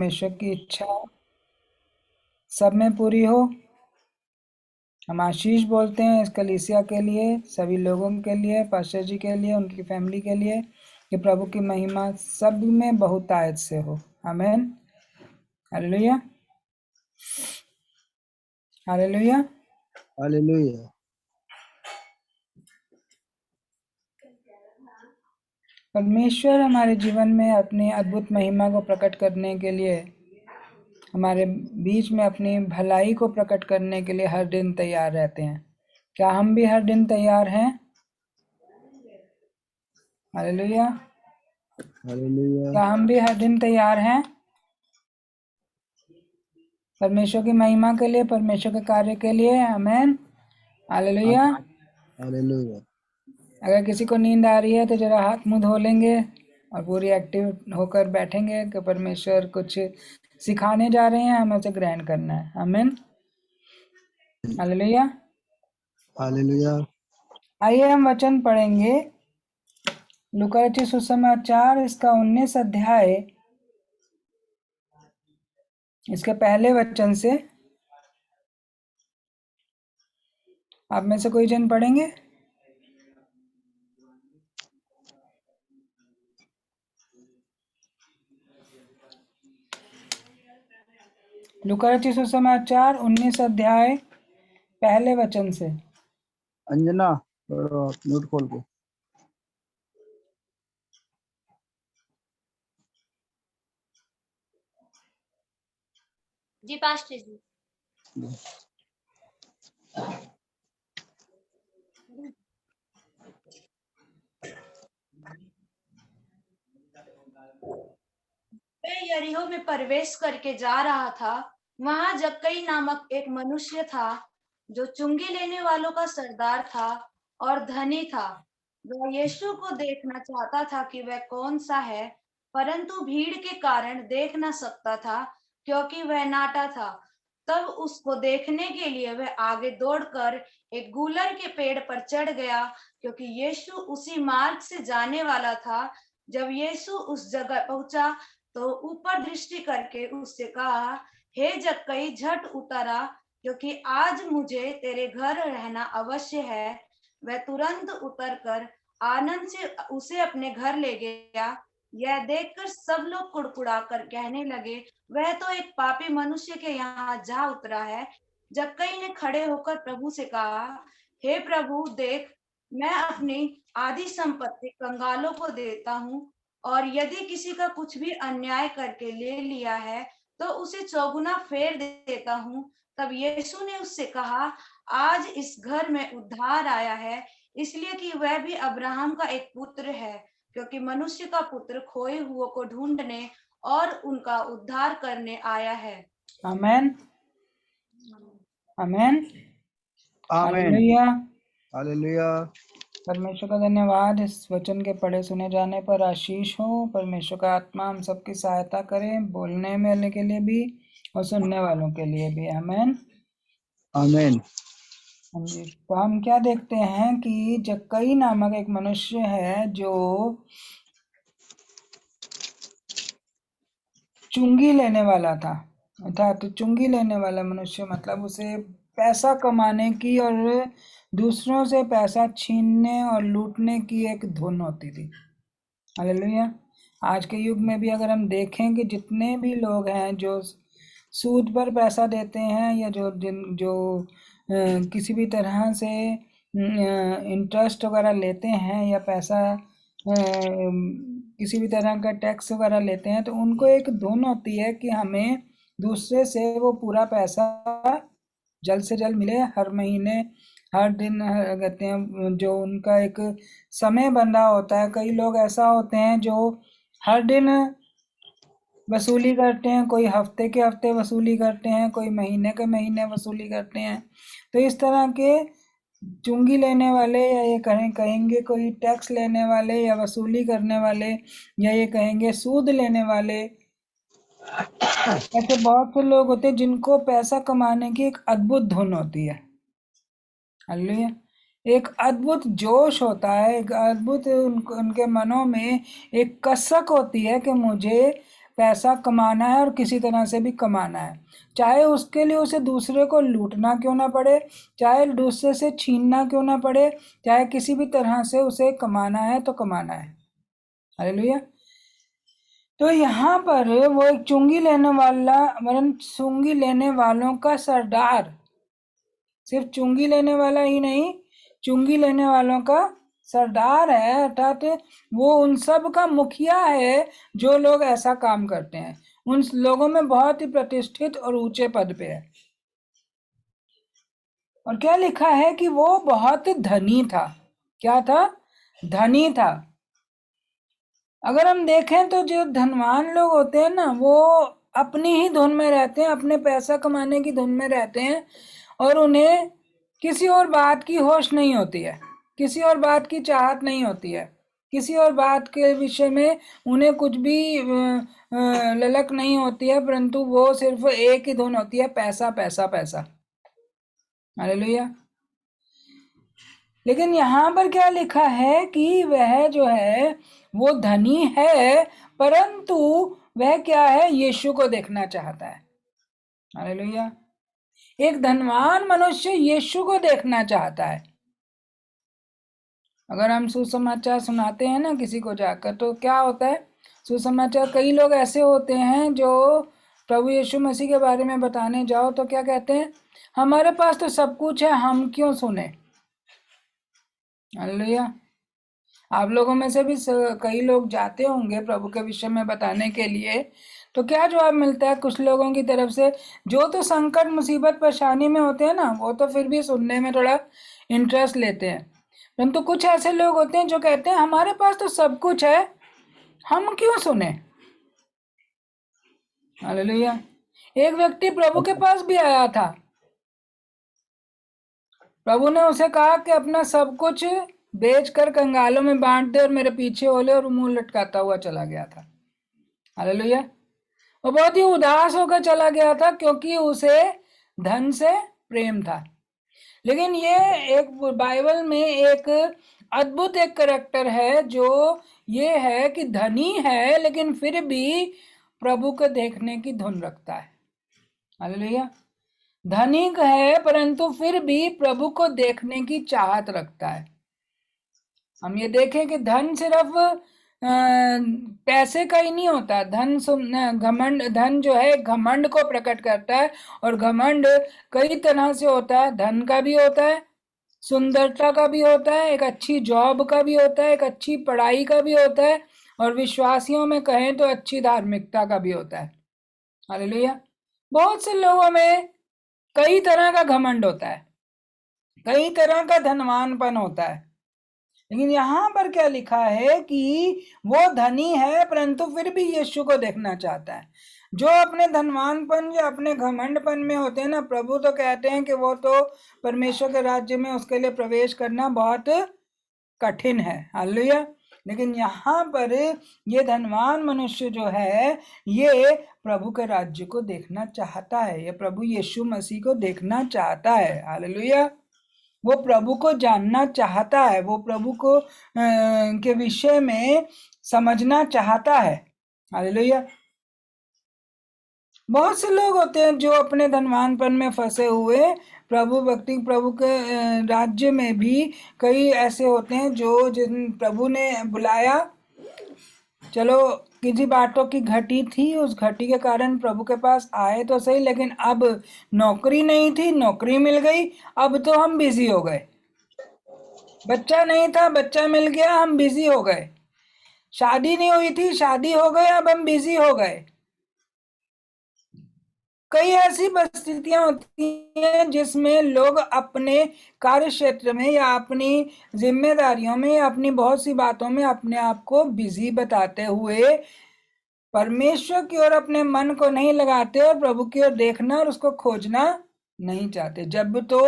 परमेश्वर की इच्छा सब में पूरी हो। हम आशीष बोलते हैं इस कलीसिया के लिए, सभी लोगों के लिए, पास्टर जी के लिए, उनकी फैमिली के लिए, कि प्रभु की महिमा सब में बहुतायत से हो। आमीन। Hallelujah, hallelujah. हालेलुया। परमेश्वर हमारे जीवन में अपनी अद्भुत महिमा को प्रकट करने के लिए, हमारे बीच में अपनी भलाई को प्रकट करने के लिए हर दिन तैयार रहते हैं। क्या हम भी हर दिन तैयार हैं? हालेलुया। हालेलुया। क्या हम भी हर दिन तैयार हैं परमेश्वर की महिमा के लिए, परमेश्वर के कार्य के लिए? आमीन। हालेलुया। हालेलुया। अगर किसी को नींद आ रही है तो जरा हाथ मुंह धो लेंगे और पूरी एक्टिव होकर बैठेंगे कि परमेश्वर कुछ सिखाने जा रहे हैं, हमें उसे ग्रहण करना है। आमीन। हालेलुया। हालेलुया। आइए हम वचन पढ़ेंगे लूका रचित सुसमाचार इसका 19 अध्याय, इसके पहले वचन से। आप में से कोई जन पढ़ेंगे? लूका रचित सुसमाचार 19 अध्याय पहले वचन से। अंजना म्यूट खोल के। जी पास्टर जी। मैं यरीहो में प्रवेश करके जा रहा था। वहां जक्कई नामक एक मनुष्य था जो चुंगी लेने वालों का सरदार था और धनी था। वह यीशु को देखना चाहता था कि वह कौन सा है, परंतु भीड़ के कारण देख न सकता था क्योंकि वह नाटा था। तब उसको देखने के लिए वह आगे दौड़कर एक गूलर के पेड़ पर चढ़ गया, क्योंकि यीशु उसी मार्ग से जाने वाला था। जब यीशु उस जगह पहुंचा तो ऊपर दृष्टि करके उससे कहा, हे जक्कई, झट उतर आ, क्योंकि आज मुझे तेरे घर रहना अवश्य है। वह तुरंत उतरकर आनंद से उसे अपने घर ले गया। यह देखकर सब लोग कुड़कुड़ाकर कहने लगे, वह तो एक पापी मनुष्य के यहाँ जा उतरा है। जक्कई ने खड़े होकर प्रभु से कहा, हे प्रभु, देख, मैं अपनी आधी संपत्ति कंगालों को देता हूँ, और यदि किसी का कुछ भी अन्याय करके ले लिया है तो उसे चौगुना फेर देता हूँ। तब यीशु ने उससे कहा, आज इस घर में उद्धार आया है, इसलिए कि वह भी अब्राहम का एक पुत्र है, क्योंकि मनुष्य का पुत्र खोए हुओं को ढूंढने और उनका उद्धार करने आया है। आमीन, आमीन, आमीन। हालेलुया। हालेलुया। परमेश्वर का धन्यवाद इस वचन के पढ़े सुने जाने पर आशीष हो। परमेश्वर का आत्मा हम सबकी सहायता करें, बोलने वाले के लिए भी और सुनने वालों के लिए भी। आमीन, आमीन। हाँ जी। तो हम क्या देखते हैं कि जक्कई नामक एक मनुष्य है जो चुंगी लेने वाला था। अर्थात चुंगी लेने वाला मनुष्य मतलब उसे पैसा कमाने की और दूसरों से पैसा छीनने और लूटने की एक धुन होती थी। हालेलुया। आज के युग में भी अगर हम देखें कि जितने भी लोग हैं जो सूद पर पैसा देते हैं या जो किसी भी तरह से इंटरेस्ट वगैरह लेते हैं या पैसा किसी भी तरह का टैक्स वगैरह लेते हैं, तो उनको एक धुन होती है कि हमें दूसरे से वो पूरा पैसा जल्द से जल्द मिले, हर महीने, हर दिन, कहते हैं जो उनका एक समय बंधा होता है। कई लोग ऐसा होते हैं जो हर दिन वसूली करते हैं, कोई हफ्ते के हफ्ते वसूली करते हैं, कोई महीने के महीने वसूली करते हैं। तो इस तरह के चुंगी लेने वाले या ये कहेंगे कोई टैक्स लेने वाले या वसूली करने वाले या ये कहेंगे सूद लेने वाले, ऐसे बहुत से लोग होते हैं जिनको पैसा कमाने की एक अद्भुत धुन होती है। हालेलुया। एक अद्भुत जोश होता है, एक अद्भुत उनके मनों में एक कसक होती है कि मुझे पैसा कमाना है और किसी तरह से भी कमाना है, चाहे उसके लिए उसे दूसरे को लूटना क्यों ना पड़े, चाहे दूसरे से छीनना क्यों ना पड़े, चाहे किसी भी तरह से उसे कमाना है तो कमाना है। हालेलुया। तो यहाँ पर वो एक चुंगी लेने वाला, वरन चुंगी लेने वालों का सरदार, सिर्फ चुंगी लेने वाला ही नहीं, चुंगी लेने वालों का सरदार है, अर्थात वो उन सब का मुखिया है जो लोग ऐसा काम करते हैं। उन लोगों में बहुत ही प्रतिष्ठित और ऊंचे पद पे है। और क्या लिखा है कि वो बहुत धनी था। क्या था? धनी था। अगर हम देखें तो जो धनवान लोग होते हैं ना, वो अपनी ही धुन में रहते हैं, अपने पैसा कमाने की धुन में रहते हैं, और उन्हें किसी और बात की होश नहीं होती है, किसी और बात की चाहत नहीं होती है, किसी और बात के विषय में उन्हें कुछ भी ललक नहीं होती है, परंतु वो सिर्फ एक ही धुन होती है, पैसा पैसा पैसा। हालेलुया। लेकिन यहाँ पर क्या लिखा है कि वह जो है वो धनी है, परंतु वह क्या है? यीशु को देखना चाहता है। हालेलुया। एक धनवान मनुष्य यीशु को देखना चाहता है। अगर हम सुसमाचार सुनाते हैं ना किसी को जाकर, तो क्या होता है? सुसमाचार, कई लोग ऐसे होते हैं जो प्रभु यीशु मसीह के बारे में बताने जाओ तो क्या कहते हैं? हमारे पास तो सब कुछ है, हम क्यों सुने। हालेलुया। आप लोगों में से भी कई लोग जाते होंगे प्रभु के विषय में बताने के लिए, तो क्या जवाब मिलता है कुछ लोगों की तरफ से? जो तो संकट मुसीबत परेशानी में होते हैं ना, वो तो फिर भी सुनने में थोड़ा इंटरेस्ट लेते हैं, परंतु कुछ ऐसे लोग होते हैं जो कहते हैं हमारे पास तो सब कुछ है, हम क्यों सुने। हालेलुया। एक व्यक्ति प्रभु के पास भी आया था। प्रभु ने उसे कहा कि अपना सब कुछ बेचकर कंगालों में बांट दे और मेरे पीछे हो ले, और मुंह लटकाता हुआ चला गया था। हालेलुया। वो बहुत ही उदास होकर चला गया था, क्योंकि उसे धन से प्रेम था। लेकिन ये एक बाइबल में एक अद्भुत एक करैक्टर है, जो ये है कि धनी है लेकिन फिर भी प्रभु को देखने की धुन रखता है। हालेलुया। धनिक है परंतु फिर भी प्रभु को देखने की चाहत रखता है। हम ये देखें कि धन सिर्फ पैसे का ही नहीं होता। घमंड, धन जो है घमंड को प्रकट करता है, और घमंड कई तरह से होता है। धन का भी होता है, सुंदरता का भी होता है, एक अच्छी जॉब का भी होता है, एक अच्छी पढ़ाई का भी होता है, और विश्वासियों में कहें तो अच्छी धार्मिकता का भी होता है। हालेलुया। बहुत से लोगों में कई तरह का घमंड होता है, कई तरह का धनवानपन होता है, लेकिन यहाँ पर क्या लिखा है कि वो धनी है परंतु फिर भी यीशु को देखना चाहता है। जो अपने धनवानपन या अपने घमंडपन में होते हैं ना, प्रभु तो कहते हैं कि वो तो परमेश्वर के राज्य में उसके लिए प्रवेश करना बहुत कठिन है। हालेलुया। लेकिन यहाँ पर ये धनवान मनुष्य जो है, ये प्रभु के राज्य को देखना चाहता है, ये प्रभु यीशु मसीह को देखना चाहता है। हालेलुया। वो प्रभु को जानना चाहता है, वो प्रभु को के विषय में समझना चाहता है। हालेलुया। बहुत से लोग होते हैं जो अपने धनवानपन में फंसे हुए प्रभु भक्ति, प्रभु के राज्य में भी कई ऐसे होते हैं जो जिन प्रभु ने बुलाया, चलो किसी बातों की घटी थी, उस घटी के कारण प्रभु के पास आए तो सही, लेकिन अब नौकरी नहीं थी, नौकरी मिल गई, अब तो हम बिजी हो गए। बच्चा नहीं था, बच्चा मिल गया, हम बिजी हो गए। शादी नहीं हुई थी, शादी हो गई, अब हम बिजी हो गए। कई ऐसी परिस्थितियां होती हैं जिसमें लोग अपने कार्य क्षेत्र में या अपनी जिम्मेदारियों में या अपनी बहुत सी बातों में अपने आप को बिजी बताते हुए परमेश्वर की ओर अपने मन को नहीं लगाते और प्रभु की ओर देखना और उसको खोजना नहीं चाहते। जब तो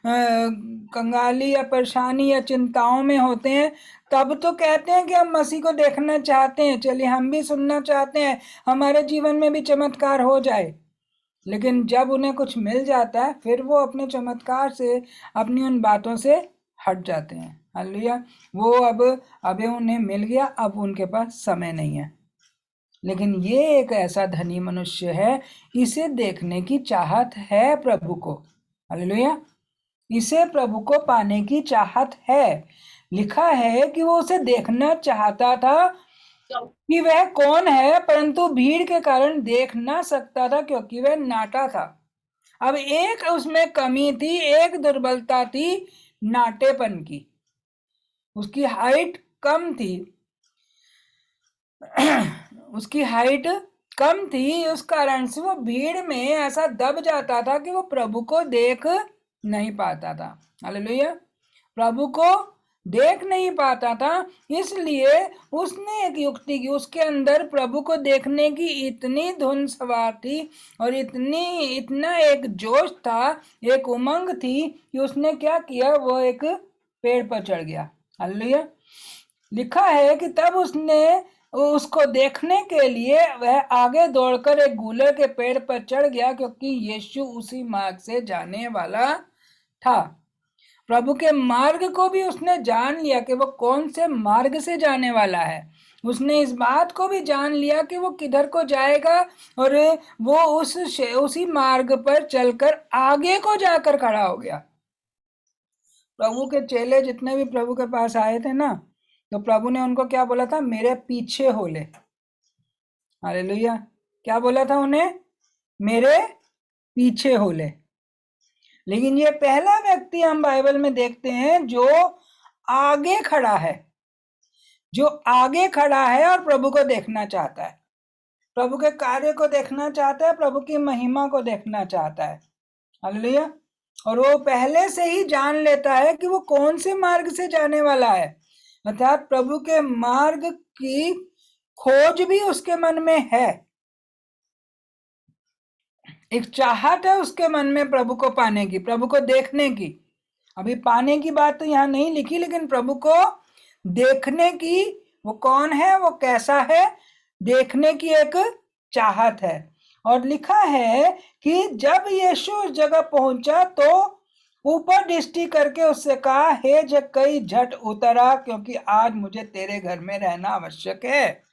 कंगाली या परेशानी या चिंताओं में होते हैं, तब तो कहते हैं कि हम मसीह को देखना चाहते हैं, चलिए हम भी सुनना चाहते हैं, हमारे जीवन में भी चमत्कार हो जाए। लेकिन जब उन्हें कुछ मिल जाता है, फिर वो अपने चमत्कार से, अपनी उन बातों से हट जाते हैं। हालेलुया। वो अब उन्हें मिल गया, अब उनके पास समय नहीं है। लेकिन ये एक ऐसा धनी मनुष्य है, इसे देखने की चाहत है प्रभु को। हालेलुया। इसे प्रभु को पाने की चाहत है। लिखा है कि वो उसे देखना चाहता था कि वह कौन है, परंतु भीड़ के कारण देख ना सकता था क्योंकि वह नाटा था। अब एक उसमें कमी थी, एक दुर्बलता थी नाटेपन की। उसकी हाइट कम थी उसकी हाइट कम थी, उस कारण से वो भीड़ में ऐसा दब जाता था कि वो प्रभु को देख नहीं पाता था। हालेलुया। प्रभु को देख नहीं पाता था, इसलिए उसने एक युक्ति की। उसके अंदर प्रभु को देखने की इतनी धुन सवार थी और इतना एक जोश था, एक उमंग थी कि उसने क्या किया, वो एक पेड़ पर चढ़ गया। हालेलुया। लिखा है कि तब उसने उसको देखने के लिए वह आगे दौड़कर एक गूलर के पेड़ पर चढ़ गया, क्योंकि यीशु उसी मार्ग से जाने वाला था। प्रभु के मार्ग को भी उसने जान लिया कि वो कौन से मार्ग से जाने वाला है। उसने इस बात को भी जान लिया कि वो किधर को जाएगा, और वो उसी मार्ग पर चलकर आगे को जाकर खड़ा हो गया। प्रभु के चेले जितने भी प्रभु के पास आए थे ना, तो प्रभु ने उनको क्या बोला था, मेरे पीछे हो ले। हालेलुया। क्या बोला था उन्हें, मेरे पीछे हो ले। लेकिन ये पहला व्यक्ति हम बाइबल में देखते हैं जो आगे खड़ा है, जो आगे खड़ा है और प्रभु को देखना चाहता है, प्रभु के कार्य को देखना चाहता है, प्रभु की महिमा को देखना चाहता है। हालेलुया। और वो पहले से ही जान लेता है कि वो कौन से मार्ग से जाने वाला है, अर्थात प्रभु के मार्ग की खोज भी उसके मन में है। एक चाहत है उसके मन में प्रभु को पाने की, प्रभु को देखने की। अभी पाने की बात तो यहाँ नहीं लिखी, लेकिन प्रभु को देखने की, वो कौन है, वो कैसा है, देखने की एक चाहत है। और लिखा है कि जब यीशु उस जगह पहुंचा तो ऊपर दृष्टि करके उससे कहा, हे जक्कई झट उतरा, क्योंकि आज मुझे तेरे घर में रहना आवश्यक है।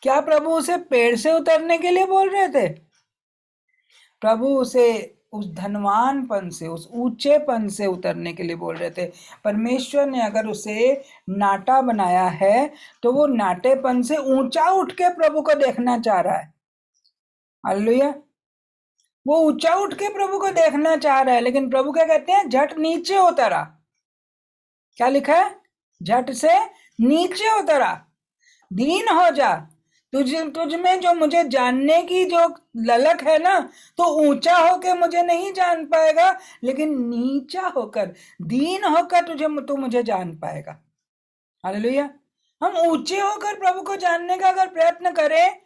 क्या प्रभु उसे पेड़ से उतरने के लिए बोल रहे थे? प्रभु उसे उस धनवानपन से, उस ऊंचेपन से उतरने के लिए बोल रहे थे। परमेश्वर ने अगर उसे नाटा बनाया है तो वो नाटेपन से ऊंचा उठ के प्रभु को देखना चाह रहा है। हालेलुया। वो ऊंचा उठ के प्रभु को देखना चाह रहा है, लेकिन प्रभु क्या कहते हैं, झट नीचे उतरा। क्या लिखा है, झट से नीचे उतरा, दीन हो जा। तुझ में जो मुझे जानने की जो ललक है ना, तो ऊंचा होकर मुझे नहीं जान पाएगा, लेकिन नीचा होकर, दीन होकर तू मुझे जान पाएगा। हालेलुया। हम ऊंचे होकर प्रभु को जानने का अगर प्रयत्न करें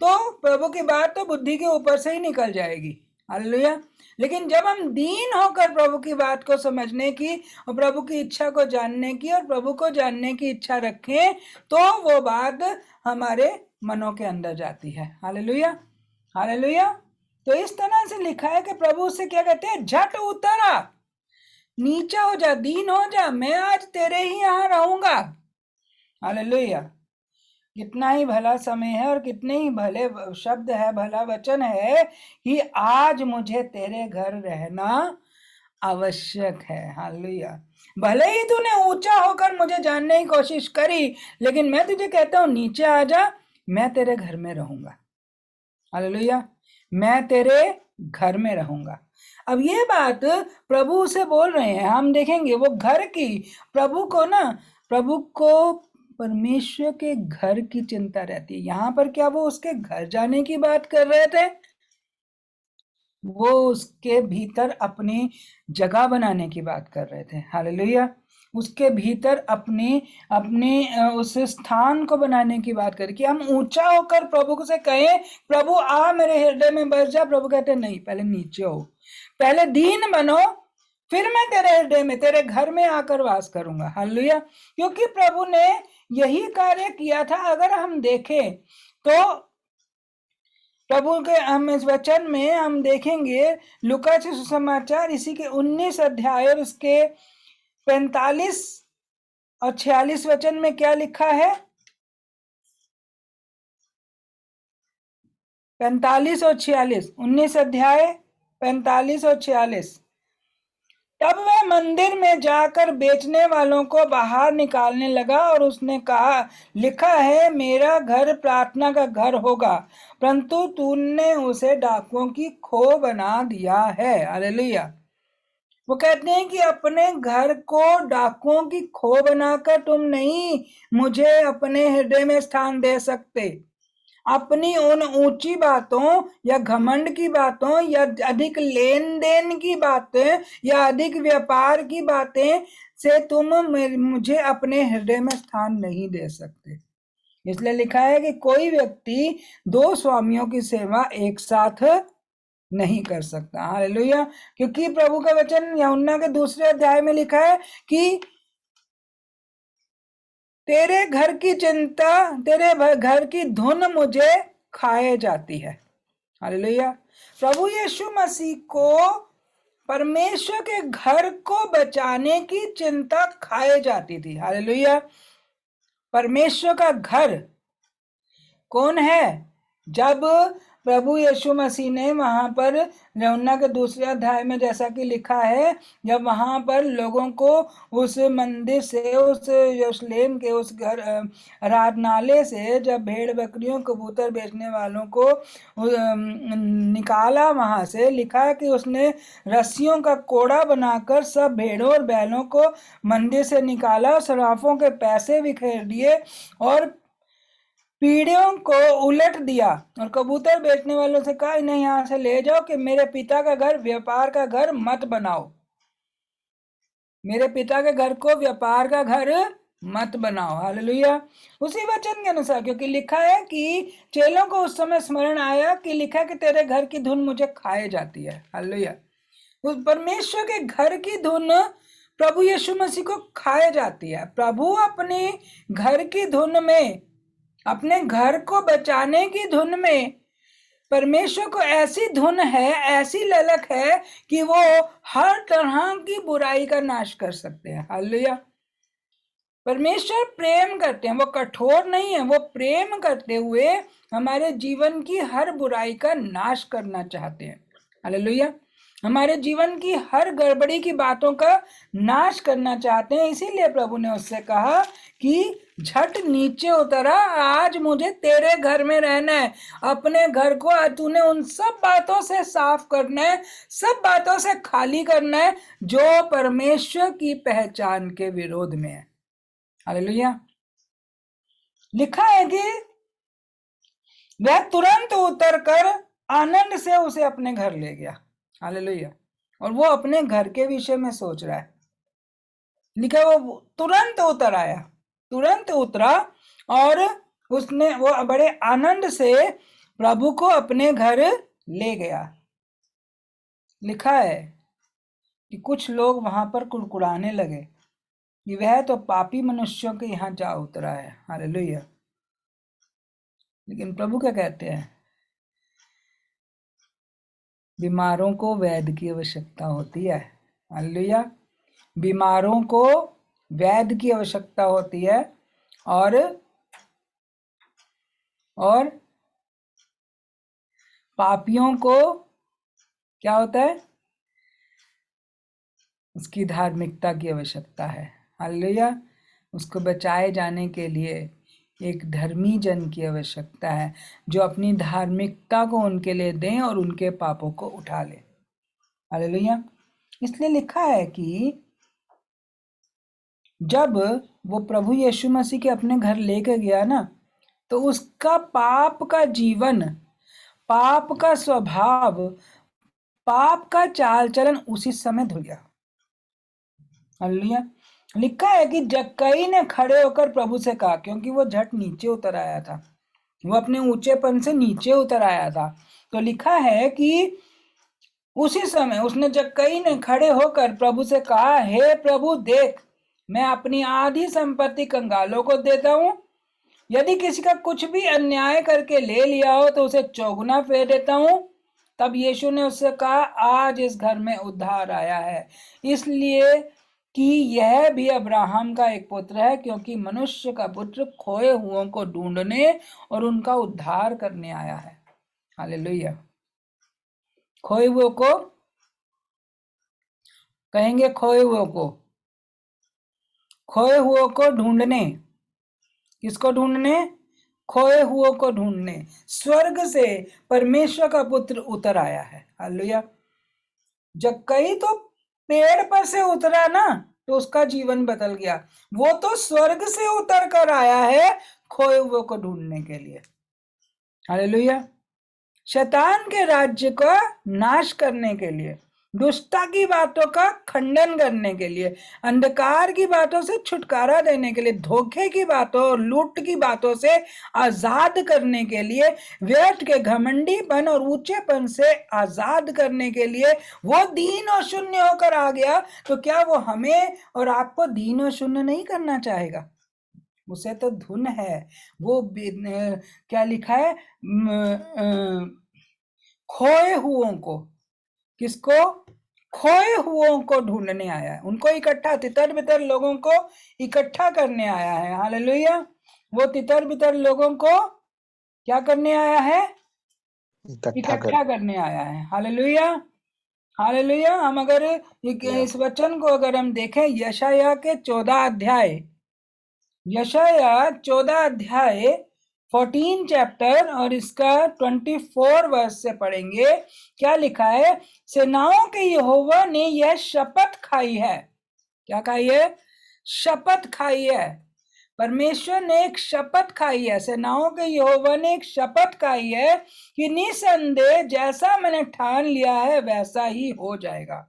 तो प्रभु की बात तो बुद्धि के ऊपर से ही निकल जाएगी। हालेलुया। लेकिन जब हम दीन होकर प्रभु की बात को समझने की और प्रभु की इच्छा को जानने की और प्रभु को जानने की इच्छा रखें, तो वो बात हमारे मनों के अंदर जाती है। हालेलुया। हालेलुया। तो इस तरह से लिखा है कि प्रभु से क्या कहते हैं, झट उतरा, नीचा हो जा, दीन हो जा, मैं आज तेरे ही यहाँ रहूंगा। हालेलुया। कितना ही भला समय है और कितने ही भले शब्द है, भला वचन है कि आज मुझे तेरे घर रहना आवश्यक है। हालेलुया। भले ही तूने ऊंचा होकर मुझे जानने की कोशिश करी, लेकिन मैं तुझे कहता हूं नीचे आ जा, मैं तेरे घर में रहूंगा। हालेलुया। मैं तेरे घर में रहूंगा। अब ये बात प्रभु से बोल रहे हैं, हम देखेंगे वो घर की, प्रभु को परमेश्वर के घर की चिंता रहती है। यहाँ पर क्या वो उसके घर जाने की बात कर रहे थे? वो उसके भीतर अपनी जगह बनाने की बात कर रहे थे। हालेलुया। उसके भीतर अपने उस स्थान को बनाने की बात करें कि हम ऊंचा होकर प्रभु से कहें, प्रभु आ मेरे हृदय में बस जा। प्रभु कहते हैं नहीं, पहले नीचे हो, पहले दीन बनो, फिर मैं तेरे हृदय में, तेरे घर में आकर वास करूंगा। हालेलुया। क्योंकि प्रभु ने यही कार्य किया था। अगर हम देखें तो प्रभु के हम इस वचन में हम देखेंगे, लूका के सुसमाचार इसी के 19 अध्याय और उसके 45 और 46 वचन में क्या लिखा है। 45 और 46, 19 अध्याय 45 और 46। तब वह मंदिर में जाकर बेचने वालों को बाहर निकालने लगा और उसने कहा, लिखा है मेरा घर प्रार्थना का घर होगा, परंतु तूने उसे डाकुओं की खो बना दिया है। हालेलुया। वो कहते हैं कि अपने घर को डाकुओं की खो बनाकर तुम नहीं मुझे अपने हृदय में स्थान दे सकते। अपनी उन ऊंची बातों या घमंड की बातों या अधिक लेन देन की बातें या अधिक व्यापार की बातें से तुम मुझे अपने हृदय में स्थान नहीं दे सकते। इसलिए लिखा है कि कोई व्यक्ति दो स्वामियों की सेवा एक साथ नहीं कर सकता। हालेलुया। क्योंकि प्रभु का वचन यूहन्ना के 2 अध्याय में लिखा है कि तेरे घर की चिंता, तेरे घर की धुन मुझे खाए जाती है। हालेलुया। प्रभु यीशु मसीह को परमेश्वर के घर को बचाने की चिंता खाए जाती थी। हालेलुया। परमेश्वर का घर कौन है? जब प्रभु यीशु मसीह ने वहां पर यूहन्ना के 2 अध्याय में जैसा कि लिखा है, जब वहां पर लोगों को उस मंदिर से, उस यरूशलेम के उस घर आराधनालय से जब भेड़ बकरियों कबूतर बेचने वालों को निकाला, वहां से लिखा है कि उसने रस्सियों का कोड़ा बनाकर सब भेड़ों और बैलों को मंदिर से निकाला, सराफों के पैसे बिखेर दिए और पीढ़ियों को उलट दिया और कबूतर बेचने वालों से कहा, इन्हें यहां से ले जाओ कि मेरे पिता का घर व्यापार का घर मत बनाओ। मेरे पिता के घर को व्यापार का घर मत बनाओ। हालेलुया। उसी वचन के अनुसार, क्योंकि लिखा है कि चेलों को उस समय स्मरण आया कि लिखा है कि तेरे घर की धुन मुझे खाए जाती है। हालेलुया। उस परमेश्वर के घर की धुन प्रभु यीशु मसीह को खाए जाती है। प्रभु अपने घर की धुन में, अपने घर को बचाने की धुन में, परमेश्वर को ऐसी धुन है, ऐसी ललक है कि वो हर तरह की बुराई का नाश कर सकते हैं। हालेलुया। परमेश्वर प्रेम करते हैं, वो कठोर नहीं है, वो प्रेम करते हुए हमारे जीवन की हर बुराई का नाश करना चाहते हैं। हालेलुया। हमारे जीवन की हर गड़बड़ी की बातों का नाश करना चाहते हैं। इसीलिए प्रभु ने उससे कहा कि झट नीचे उतरा, आज मुझे तेरे घर में रहना है। अपने घर को आज तूने उन सब बातों से साफ करना है, सब बातों से खाली करना है जो परमेश्वर की पहचान के विरोध में है। हालेलुया। लिखा है कि वह तुरंत उतरकर आनंद से उसे अपने घर ले गया। हालेलुया। और वो अपने घर के विषय में सोच रहा है। लिखा है वो तुरंत उतर आया, तुरंत उतरा और उसने वो बड़े आनंद से प्रभु को अपने घर ले गया। लिखा है कि कुछ लोग वहां पर कुड़कुड़ाने लगे कि वह तो पापी मनुष्यों के यहाँ जा उतरा है। हालेलुया। लेकिन प्रभु क्या कहते हैं? बीमारों को वैद्य की आवश्यकता होती है। हालेलुया। बीमारों को वैद्य की आवश्यकता होती है और पापियों को क्या होता है? उसकी धार्मिकता की आवश्यकता है। हालेलुया। उसको बचाए जाने के लिए एक धर्मी जन की आवश्यकता है जो अपनी धार्मिकता को उनके लिए दें और उनके पापों को उठा ले। हालेलुया। इसलिए लिखा है कि जब वो प्रभु यीशु मसीह के अपने घर लेकर गया ना, तो उसका पाप का जीवन, पाप का स्वभाव, पाप का चाल चलन उसी समय धुल गया। हालेलुया। लिखा है कि जक्कई ने खड़े होकर प्रभु से कहा, क्योंकि वो झट नीचे उतर आया था, वो अपने ऊंचेपन से नीचे उतर आया था। तो लिखा है कि उसी समय उसने जक्कई ने खड़े होकर प्रभु से कहा, हे प्रभु देख, मैं अपनी आधी संपत्ति कंगालों को देता हूं। यदि किसी का कुछ भी अन्याय करके ले लिया हो तो उसे चौगुना फेर देता हूं। तब यीशु ने उससे कहा, आज इस घर में उद्धार आया है, इसलिए कि यह भी अब्राहम का एक पुत्र है, क्योंकि मनुष्य का पुत्र खोए हुओं को ढूंढने और उनका उद्धार करने आया है। हालेलुया। खोए हुए को कहेंगे, खोए हुए को ढूंढने। किसको ढूंढने? खोए हुए को ढूंढने। स्वर्ग से परमेश्वर का पुत्र उतर आया है। हालेलुया। जब कई तो पेड़ पर से उतरा ना, तो उसका जीवन बदल गया। वो तो स्वर्ग से उतर कर आया है खोए हुए को ढूंढने के लिए। हालेलुया। शैतान के राज्य का नाश करने के लिए, दुष्टता की बातों का खंडन करने के लिए, अंधकार की बातों से छुटकारा देने के लिए, धोखे की बातों और लूट की बातों से आजाद करने के लिए, व्यर्थ के घमंडीपन और ऊंचेपन से आजाद करने के लिए वो दीन और शून्य होकर आ गया। तो क्या वो हमें और आपको दीन और शून्य नहीं करना चाहेगा? उसे तो धुन है। वो क्या लिखा है? खोए हुओं को, किसको? खोए हुओं को ढूंढने आया है। उनको इकट्ठा, तितर बितर लोगों को इकट्ठा करने आया है। हालेलुया। वो तितर बितर लोगों को क्या करने आया है? इकट्ठा करने आया है। हालेलुया। हालेलुया। हम अगर इस वचन को अगर हम देखें, यशायाह के 14 अध्याय, यशायाह 14 अध्याय 14 चैप्टर और इसका 24 वर्ष से पढ़ेंगे। क्या लिखा है? सेनाओं के यहोवा ने यह शपथ खाई है। क्या खाई है? शपथ खाई है। परमेश्वर ने एक शपथ खाई है, सेनाओं के यहोवा ने एक शपथ खाई है कि निसंदेह जैसा मैंने ठान लिया है वैसा ही हो जाएगा।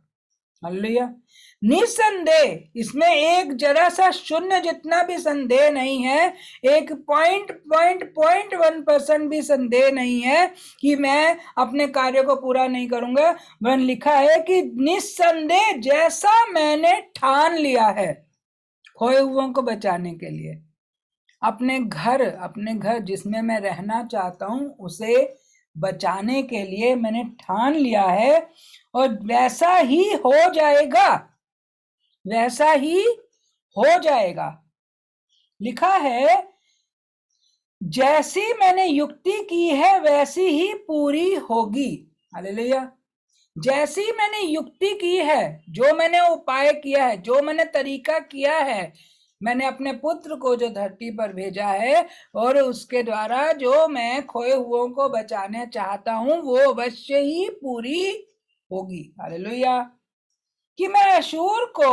हालेलुया। निसंदेह, इसमें एक जरा सा शून्य जितना भी संदेह नहीं है, एक 0.1% भी संदेह नहीं है कि मैं अपने कार्य को पूरा नहीं करूंगा। वह लिखा है कि निसंदेह जैसा मैंने ठान लिया है खोए हुओं को बचाने के लिए, अपने घर जिसमें मैं रहना चाहता हूं उसे बचाने के लिए मैंने ठान लिया है, और वैसा ही हो जाएगा, वैसा ही हो जाएगा। लिखा है, जैसी मैंने युक्ति की है वैसी ही पूरी होगी। हालेलुया। जैसी मैंने युक्ति की है, जो मैंने उपाय किया है, जो मैंने तरीका किया है, मैंने अपने पुत्र को जो धरती पर भेजा है और उसके द्वारा जो मैं खोए हुओं को बचाने चाहता हूं वो अवश्य ही पूरी होगी। हालेलुया। कि मैं अशूर को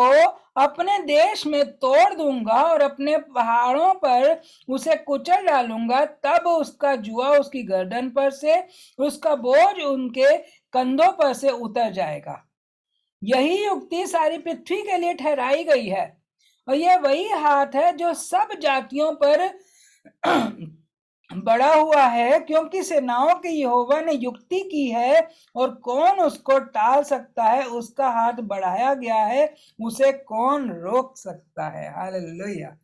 अपने देश में तोड़ दूंगा और अपने पहाड़ों पर उसे कुचल डालूंगा, तब उसका जुआ उसकी गर्दन पर से, उसका बोझ उनके कंधों पर से उतर जाएगा। यही युक्ति सारी पृथ्वी के लिए ठहराई गई है, और यह वही हाथ है जो सब जातियों पर बड़ा हुआ है, क्योंकि सेनाओं के यहोवा ने युक्ति की है और कौन उसको टाल सकता है। उसका हाथ बढ़ाया गया है, उसे कौन रोक सकता है? हालेलुया।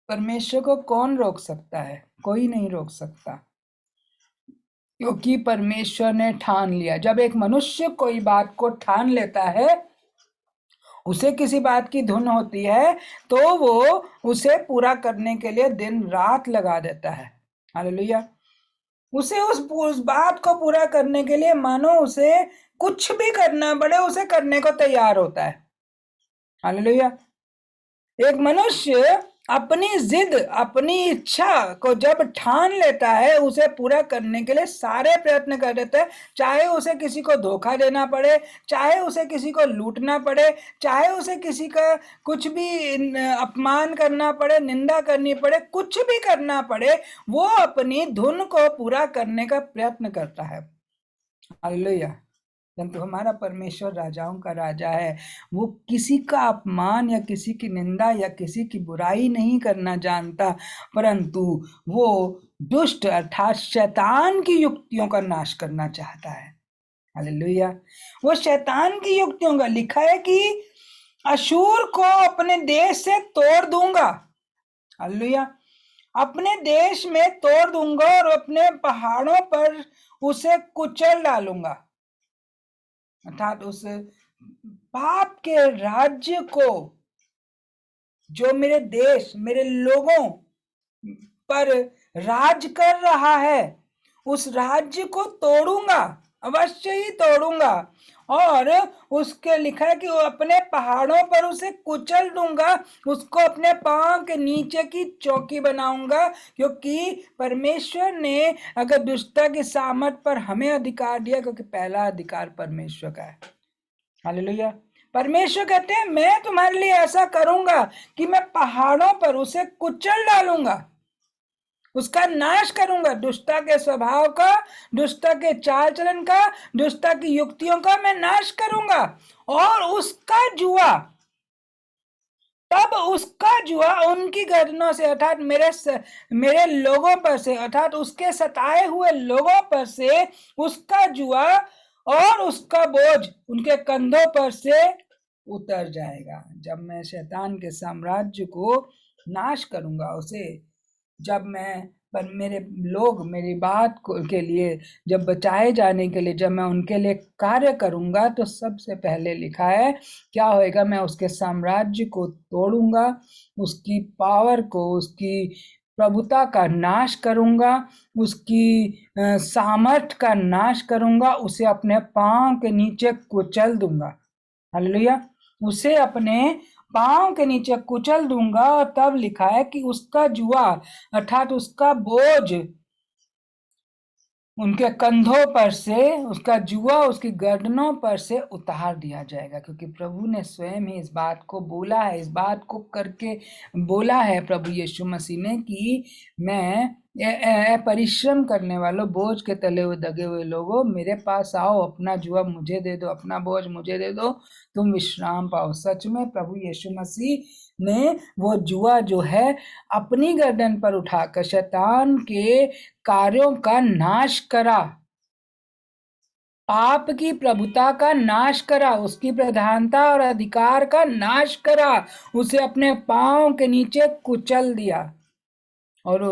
परमेश्वर को कौन रोक सकता है? कोई नहीं रोक सकता, क्योंकि परमेश्वर ने ठान लिया। जब एक मनुष्य कोई बात को ठान लेता है, उसे किसी बात की धुन होती है, तो वो उसे पूरा करने के लिए दिन रात लगा देता है। हालेलुया। उसे उस बात को पूरा करने के लिए मानो उसे कुछ भी करना पड़े, उसे करने को तैयार होता है। हालेलुया। एक मनुष्य अपनी जिद, अपनी इच्छा को जब ठान लेता है, उसे पूरा करने के लिए सारे प्रयत्न कर देता है, चाहे उसे किसी को धोखा देना पड़े, चाहे उसे किसी को लूटना पड़े, चाहे उसे किसी का कुछ भी अपमान करना पड़े, निंदा करनी पड़े, कुछ भी करना पड़े, वो अपनी धुन को पूरा करने का प्रयत्न करता है। हालेलुया। परंतु हमारा परमेश्वर राजाओं का राजा है। वो किसी का अपमान या किसी की निंदा या किसी की बुराई नहीं करना जानता, परंतु वो दुष्ट अर्थात शैतान की युक्तियों का नाश करना चाहता है। हालेलुया। वो शैतान की युक्तियों का, लिखा है कि अशूर को अपने देश से तोड़ दूंगा। हालेलुया। अपने देश में तोड़ दूंगा और अपने पहाड़ों पर उसे कुचल डालूंगा, अर्थात उस पाप के राज्य को जो मेरे देश, मेरे लोगों पर राज कर रहा है, उस राज्य को तोड़ूंगा, अवश्य ही तोड़ूंगा। और उसके लिखा है कि वो अपने पहाड़ों पर उसे कुचल दूंगा, उसको अपने पांव के नीचे की चौकी बनाऊंगा। क्योंकि परमेश्वर ने अगर दुष्टता की सामर्थ पर हमें अधिकार दिया, क्योंकि पहला अधिकार परमेश्वर का है। हालेलुया। परमेश्वर कहते हैं मैं तुम्हारे लिए ऐसा करूंगा कि मैं पहाड़ों पर उसे कुचल डालूंगा, उसका नाश करूंगा। दुष्टता के स्वभाव का, दुष्टता के चाल चलन का, दुष्टता की युक्तियों का मैं नाश करूंगा। और उसका जुआ, तब उसका जुआ उनकी गर्दनों से, अर्थात मेरे लोगों पर से, अर्थात उसके सताए हुए लोगों पर से उसका जुआ और उसका बोझ उनके कंधों पर से उतर जाएगा। जब मैं शैतान के साम्राज्य को नाश करूंगा, उसे जब मैं, पर मेरे लोग मेरी बात के लिए जब बचाए जाने के लिए जब मैं उनके लिए कार्य करूंगा, तो सबसे पहले लिखा है क्या होएगा, मैं उसके साम्राज्य को तोड़ूंगा, उसकी पावर को, उसकी प्रभुता का नाश करूंगा, उसकी सामर्थ का नाश करूंगा, उसे अपने पांव के नीचे कुचल दूंगा। हालेलुया। उसे अपने पांव के नीचे कुचल दूंगा। और तब लिखा है कि उसका जुआ अर्थात उसका बोझ उनके कंधों पर से, उसका जुआ उसकी गर्दनों पर से उतार दिया जाएगा। क्योंकि प्रभु ने स्वयं ही इस बात को बोला है, इस बात को करके बोला है प्रभु यीशु मसीह ने कि मैं परिश्रम करने वालों, बोझ के तले हुए दगे हुए लोगों, मेरे पास आओ, अपना जुआ मुझे दे दो, अपना बोझ मुझे दे दो, तुम विश्राम पाओ। सच में प्रभु यीशु मसीह ने वो जुआ जो है अपनी गर्दन पर उठाकर शैतान के कार्यों का नाश करा, पाप की प्रभुता का नाश करा, उसकी प्रधानता और अधिकार का नाश करा, उसे अपने पांव के नीचे कुचल दिया। और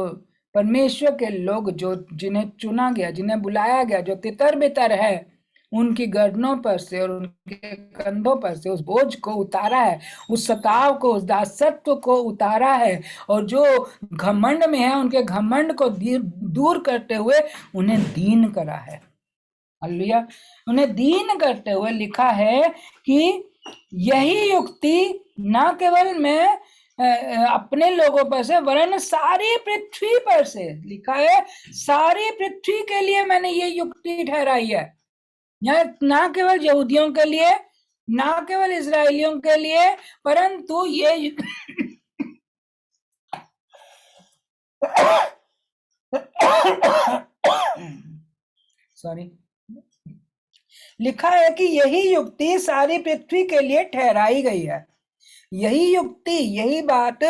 परमेश्वर के लोग जो, जिन्हें चुना गया, जिन्हें बुलाया गया, जो तितर बितर है, उनकी गर्दनों पर से और उनके कंधों पर से उस बोझ को उतारा है, उस सताव को, उस दासत्व को उतारा है। और जो घमंड में है, उनके घमंड को दूर करते हुए उन्हें दीन करा है। हालेलुया। उन्हें दीन करते हुए लिखा है कि यही युक्ति न केवल मैं अपने लोगों पर से, वरन सारी पृथ्वी पर से, लिखा है सारी पृथ्वी के लिए मैंने ये युक्ति ठहराई है। यह ना केवल यहूदियों के लिए, ना केवल इजरायलियों के लिए, परंतु ये सॉरी, लिखा है कि यही युक्ति सारी पृथ्वी के लिए ठहराई गई है। यही युक्ति, यही बात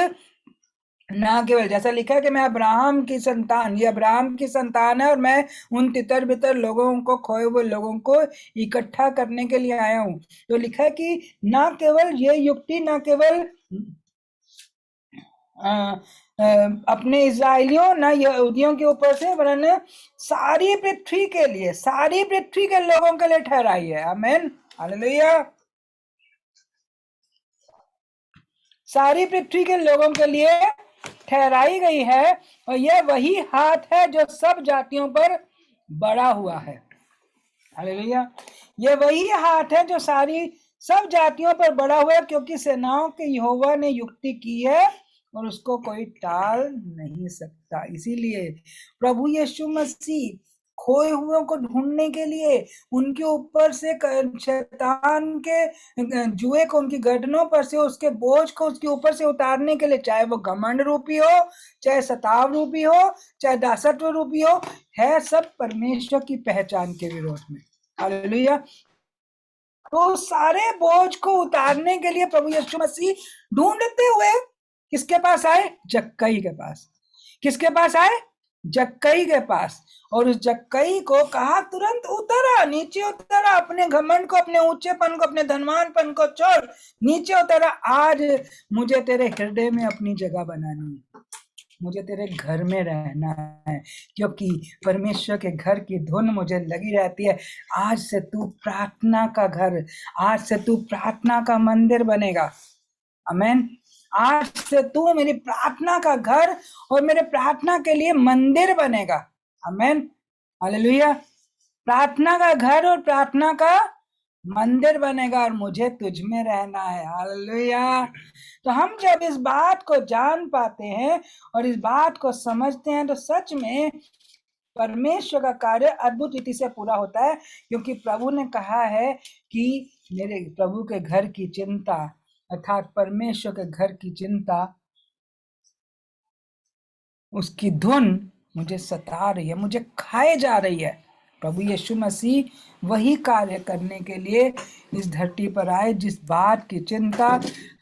ना केवल, जैसा लिखा है कि मैं अब्राहम की संतान, ये अब्राहम की संतान है और मैं उन तितर बितर लोगों को, खोए हुए लोगों को इकट्ठा करने के लिए आया हूं। तो लिखा है कि ना केवल ये युक्ति, ना केवल अपने इजराइलियों, ना यहूदियों के ऊपर से, वरन सारी पृथ्वी के लिए, सारी पृथ्वी के लोगों के लिए ठहराई है। आमीन, हालेलुया। सारी पृथ्वी के लोगों के लिए ठहराई गई है। और यह वही हाथ है जो सब जातियों पर बड़ा हुआ है। हालेलुया। यह वही हाथ है जो सारी सब जातियों पर बड़ा हुआ है, क्योंकि सेनाओं के यहोवा ने युक्ति की है और उसको कोई टाल नहीं सकता। इसीलिए प्रभु यीशु मसीह खोए हुओं को ढूंढने के लिए उनके ऊपर से शैतान के जुए को, उनकी गर्दनों पर से उसके बोझ को उसके ऊपर से उतारने के लिए, चाहे वो घमंड रूपी हो, चाहे सताव रूपी हो, चाहे दासत्व रूपी हो, है सब परमेश्वर की पहचान के विरोध में। हालेलुया। तो सारे बोझ को उतारने के लिए प्रभु यीशु मसीह ढूंढते हुए किसके पास आए? जक्कई के पास। किसके पास आए? जक्कई के पास। और उस जक्कई को कहा तुरंत उतरा, नीचे उतरा, अपने घमंड को, अपने ऊंचेपन को, अपने धनवानपन को छोड़ नीचे उतरा। आज मुझे तेरे हृदय में अपनी जगह बनानी है, मुझे तेरे घर में रहना है, क्योंकि परमेश्वर के घर की धुन मुझे लगी रहती है। आज से तू प्रार्थना का घर, आज से तू प्रार्थना का मंदिर बनेगा। आमीन। आज से तू मेरी प्रार्थना का घर और मेरे प्रार्थना के लिए मंदिर बनेगा। आमीन, हालेलुया। प्रार्थना का घर और प्रार्थना का मंदिर बनेगा और मुझे तुझ में रहना है। हालेलुया। तो हम जब इस बात को जान पाते हैं और इस बात को समझते हैं तो सच में परमेश्वर का कार्य अद्भुत रीति से पूरा होता है, क्योंकि प्रभु ने कहा है कि मेरे प्रभु के घर की चिंता, अर्थात परमेश्वर के घर की चिंता, उसकी धुन मुझे सता रही है, मुझे खाए जा रही है। प्रभु यीशु मसीह वही कार्य करने के लिए इस धरती पर आए जिस बात की चिंता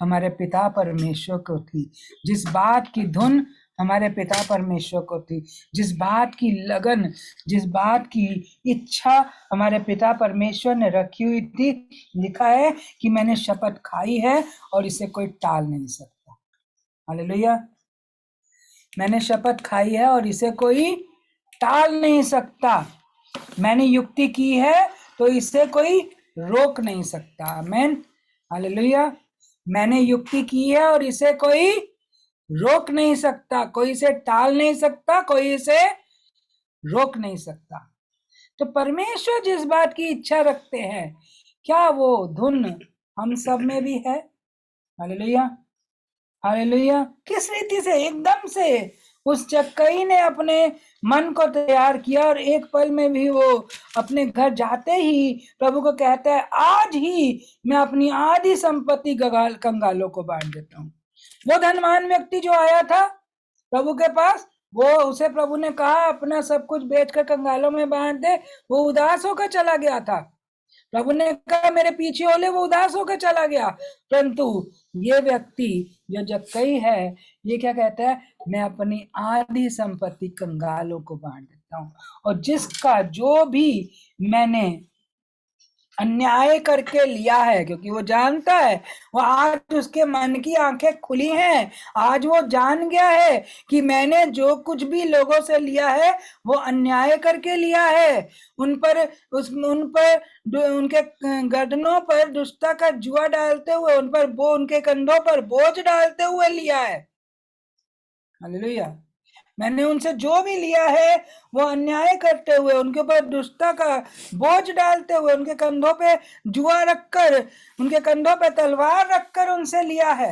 हमारे पिता परमेश्वर को थी, जिस बात की धुन हमारे पिता परमेश्वर को थी, जिस बात की लगन, जिस बात की इच्छा हमारे पिता परमेश्वर ने रखी हुई थी। लिखा है कि मैंने शपथ खाई है और इसे कोई टाल नहीं सकता। हालेलुया। मैंने शपथ खाई है और इसे कोई टाल नहीं सकता। मैंने युक्ति की है तो इसे कोई रोक नहीं सकता। आमीन, हालेलुया। मैंने युक्ति की है और इसे कोई रोक नहीं सकता, कोई इसे टाल नहीं सकता, कोई इसे रोक नहीं सकता। तो परमेश्वर जिस बात की इच्छा रखते हैं, क्या वो धुन हम सब में भी है? Hallelujah, hallelujah. किस रीति से एकदम से उस जक्कई ने अपने मन को तैयार किया और एक पल में भी वो अपने घर जाते ही प्रभु को कहता है, आज ही मैं अपनी आधी संपत्ति कंगालों को बांट देता हूँ। वो धनवान व्यक्ति जो आया था प्रभु के पास, वो उसे प्रभु ने कहा अपना सब कुछ बेचकर कंगालों में बांट दे। वो उदास होकर चला गया था। प्रभु ने कहा मेरे पीछे हो ले, वो उदास होकर चला गया। परंतु ये व्यक्ति जो जक्कई है, ये क्या कहता है, मैं अपनी आधी संपत्ति कंगालों को बांट देता हूँ, और जिसका जो भी मैंने अन्याय करके लिया है, क्योंकि वो जानता है, वो आज उसके मन की आंखें खुली हैं। आज वो जान गया है कि मैंने जो कुछ भी लोगों से लिया है वो अन्याय करके लिया है। उन पर उनके गर्दनों पर दुष्टता का जुआ डालते हुए, उनके कंधों पर बोझ डालते हुए लिया है। हालेलुया। मैंने उनसे जो भी लिया है वो अन्याय करते हुए, उनके ऊपर दुष्टता का बोझ डालते हुए, उनके कंधों पे जुआ रखकर, उनके कंधों पे तलवार रखकर उनसे लिया है।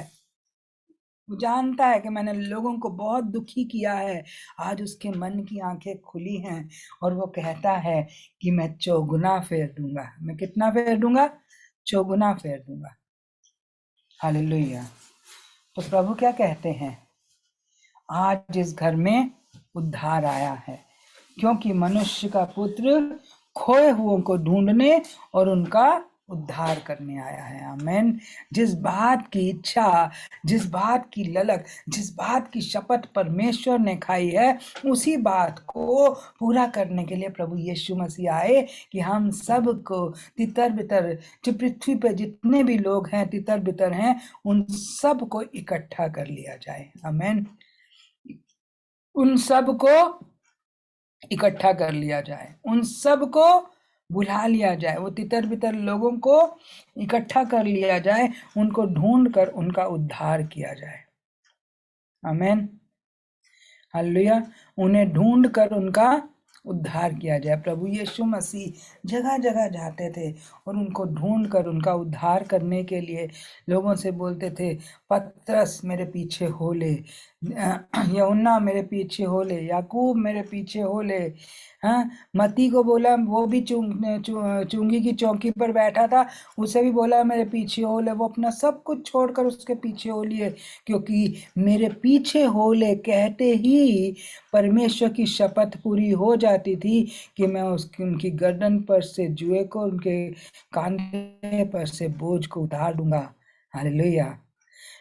वो जानता है कि मैंने लोगों को बहुत दुखी किया है। आज उसके मन की आंखें खुली हैं और वो कहता है कि मैं चौगुना फेर दूंगा। मैं कितना फेर दूंगा? चौगुना फेर दूंगा। हालेलुया। तो प्रभु क्या कहते हैं? आज इस घर में उद्धार आया है, क्योंकि मनुष्य का पुत्र खोए हुओं को ढूंढने और उनका उद्धार करने आया है। आमीन। जिस बात की इच्छा, जिस बात की ललक, जिस बात की शपथ परमेश्वर ने खाई है, उसी बात को पूरा करने के लिए प्रभु यीशु मसीह आए कि हम सब को तितर बितर, जो पृथ्वी पे जितने भी लोग हैं तितर बितर हैं, उन सब को इकट्ठा कर लिया जाए। आमीन। उन सब को इकट्ठा कर लिया जाए, उन सब को बुला लिया जाए, वो तितर बितर लोगों को इकट्ठा कर लिया जाए, उनको ढूंढ कर उनका उद्धार किया जाए। आमीन, हालेलुया। उन्हें ढूंढ कर उनका उद्धार किया जाए। प्रभु यीशु मसीह जगह जगह जाते थे और उनको ढूंढ कर उनका उद्धार करने के लिए लोगों से बोलते थे, पतरस मेरे पीछे हो ले, यूहन्ना मेरे पीछे हो ले, याकूब मेरे पीछे हो ले। हाँ, मती को बोला, वो भी चुंगी की चौकी पर बैठा था, उसे भी बोला मेरे पीछे हो ले। वो अपना सब कुछ छोड़कर उसके पीछे हो लिए, क्योंकि मेरे पीछे हो ले कहते ही परमेश्वर की शपथ पूरी हो जाती थी कि मैं उनकी गर्दन पर से जुए को, उनके कांधे पर से बोझ को उतार दूंगा। हालेलुया।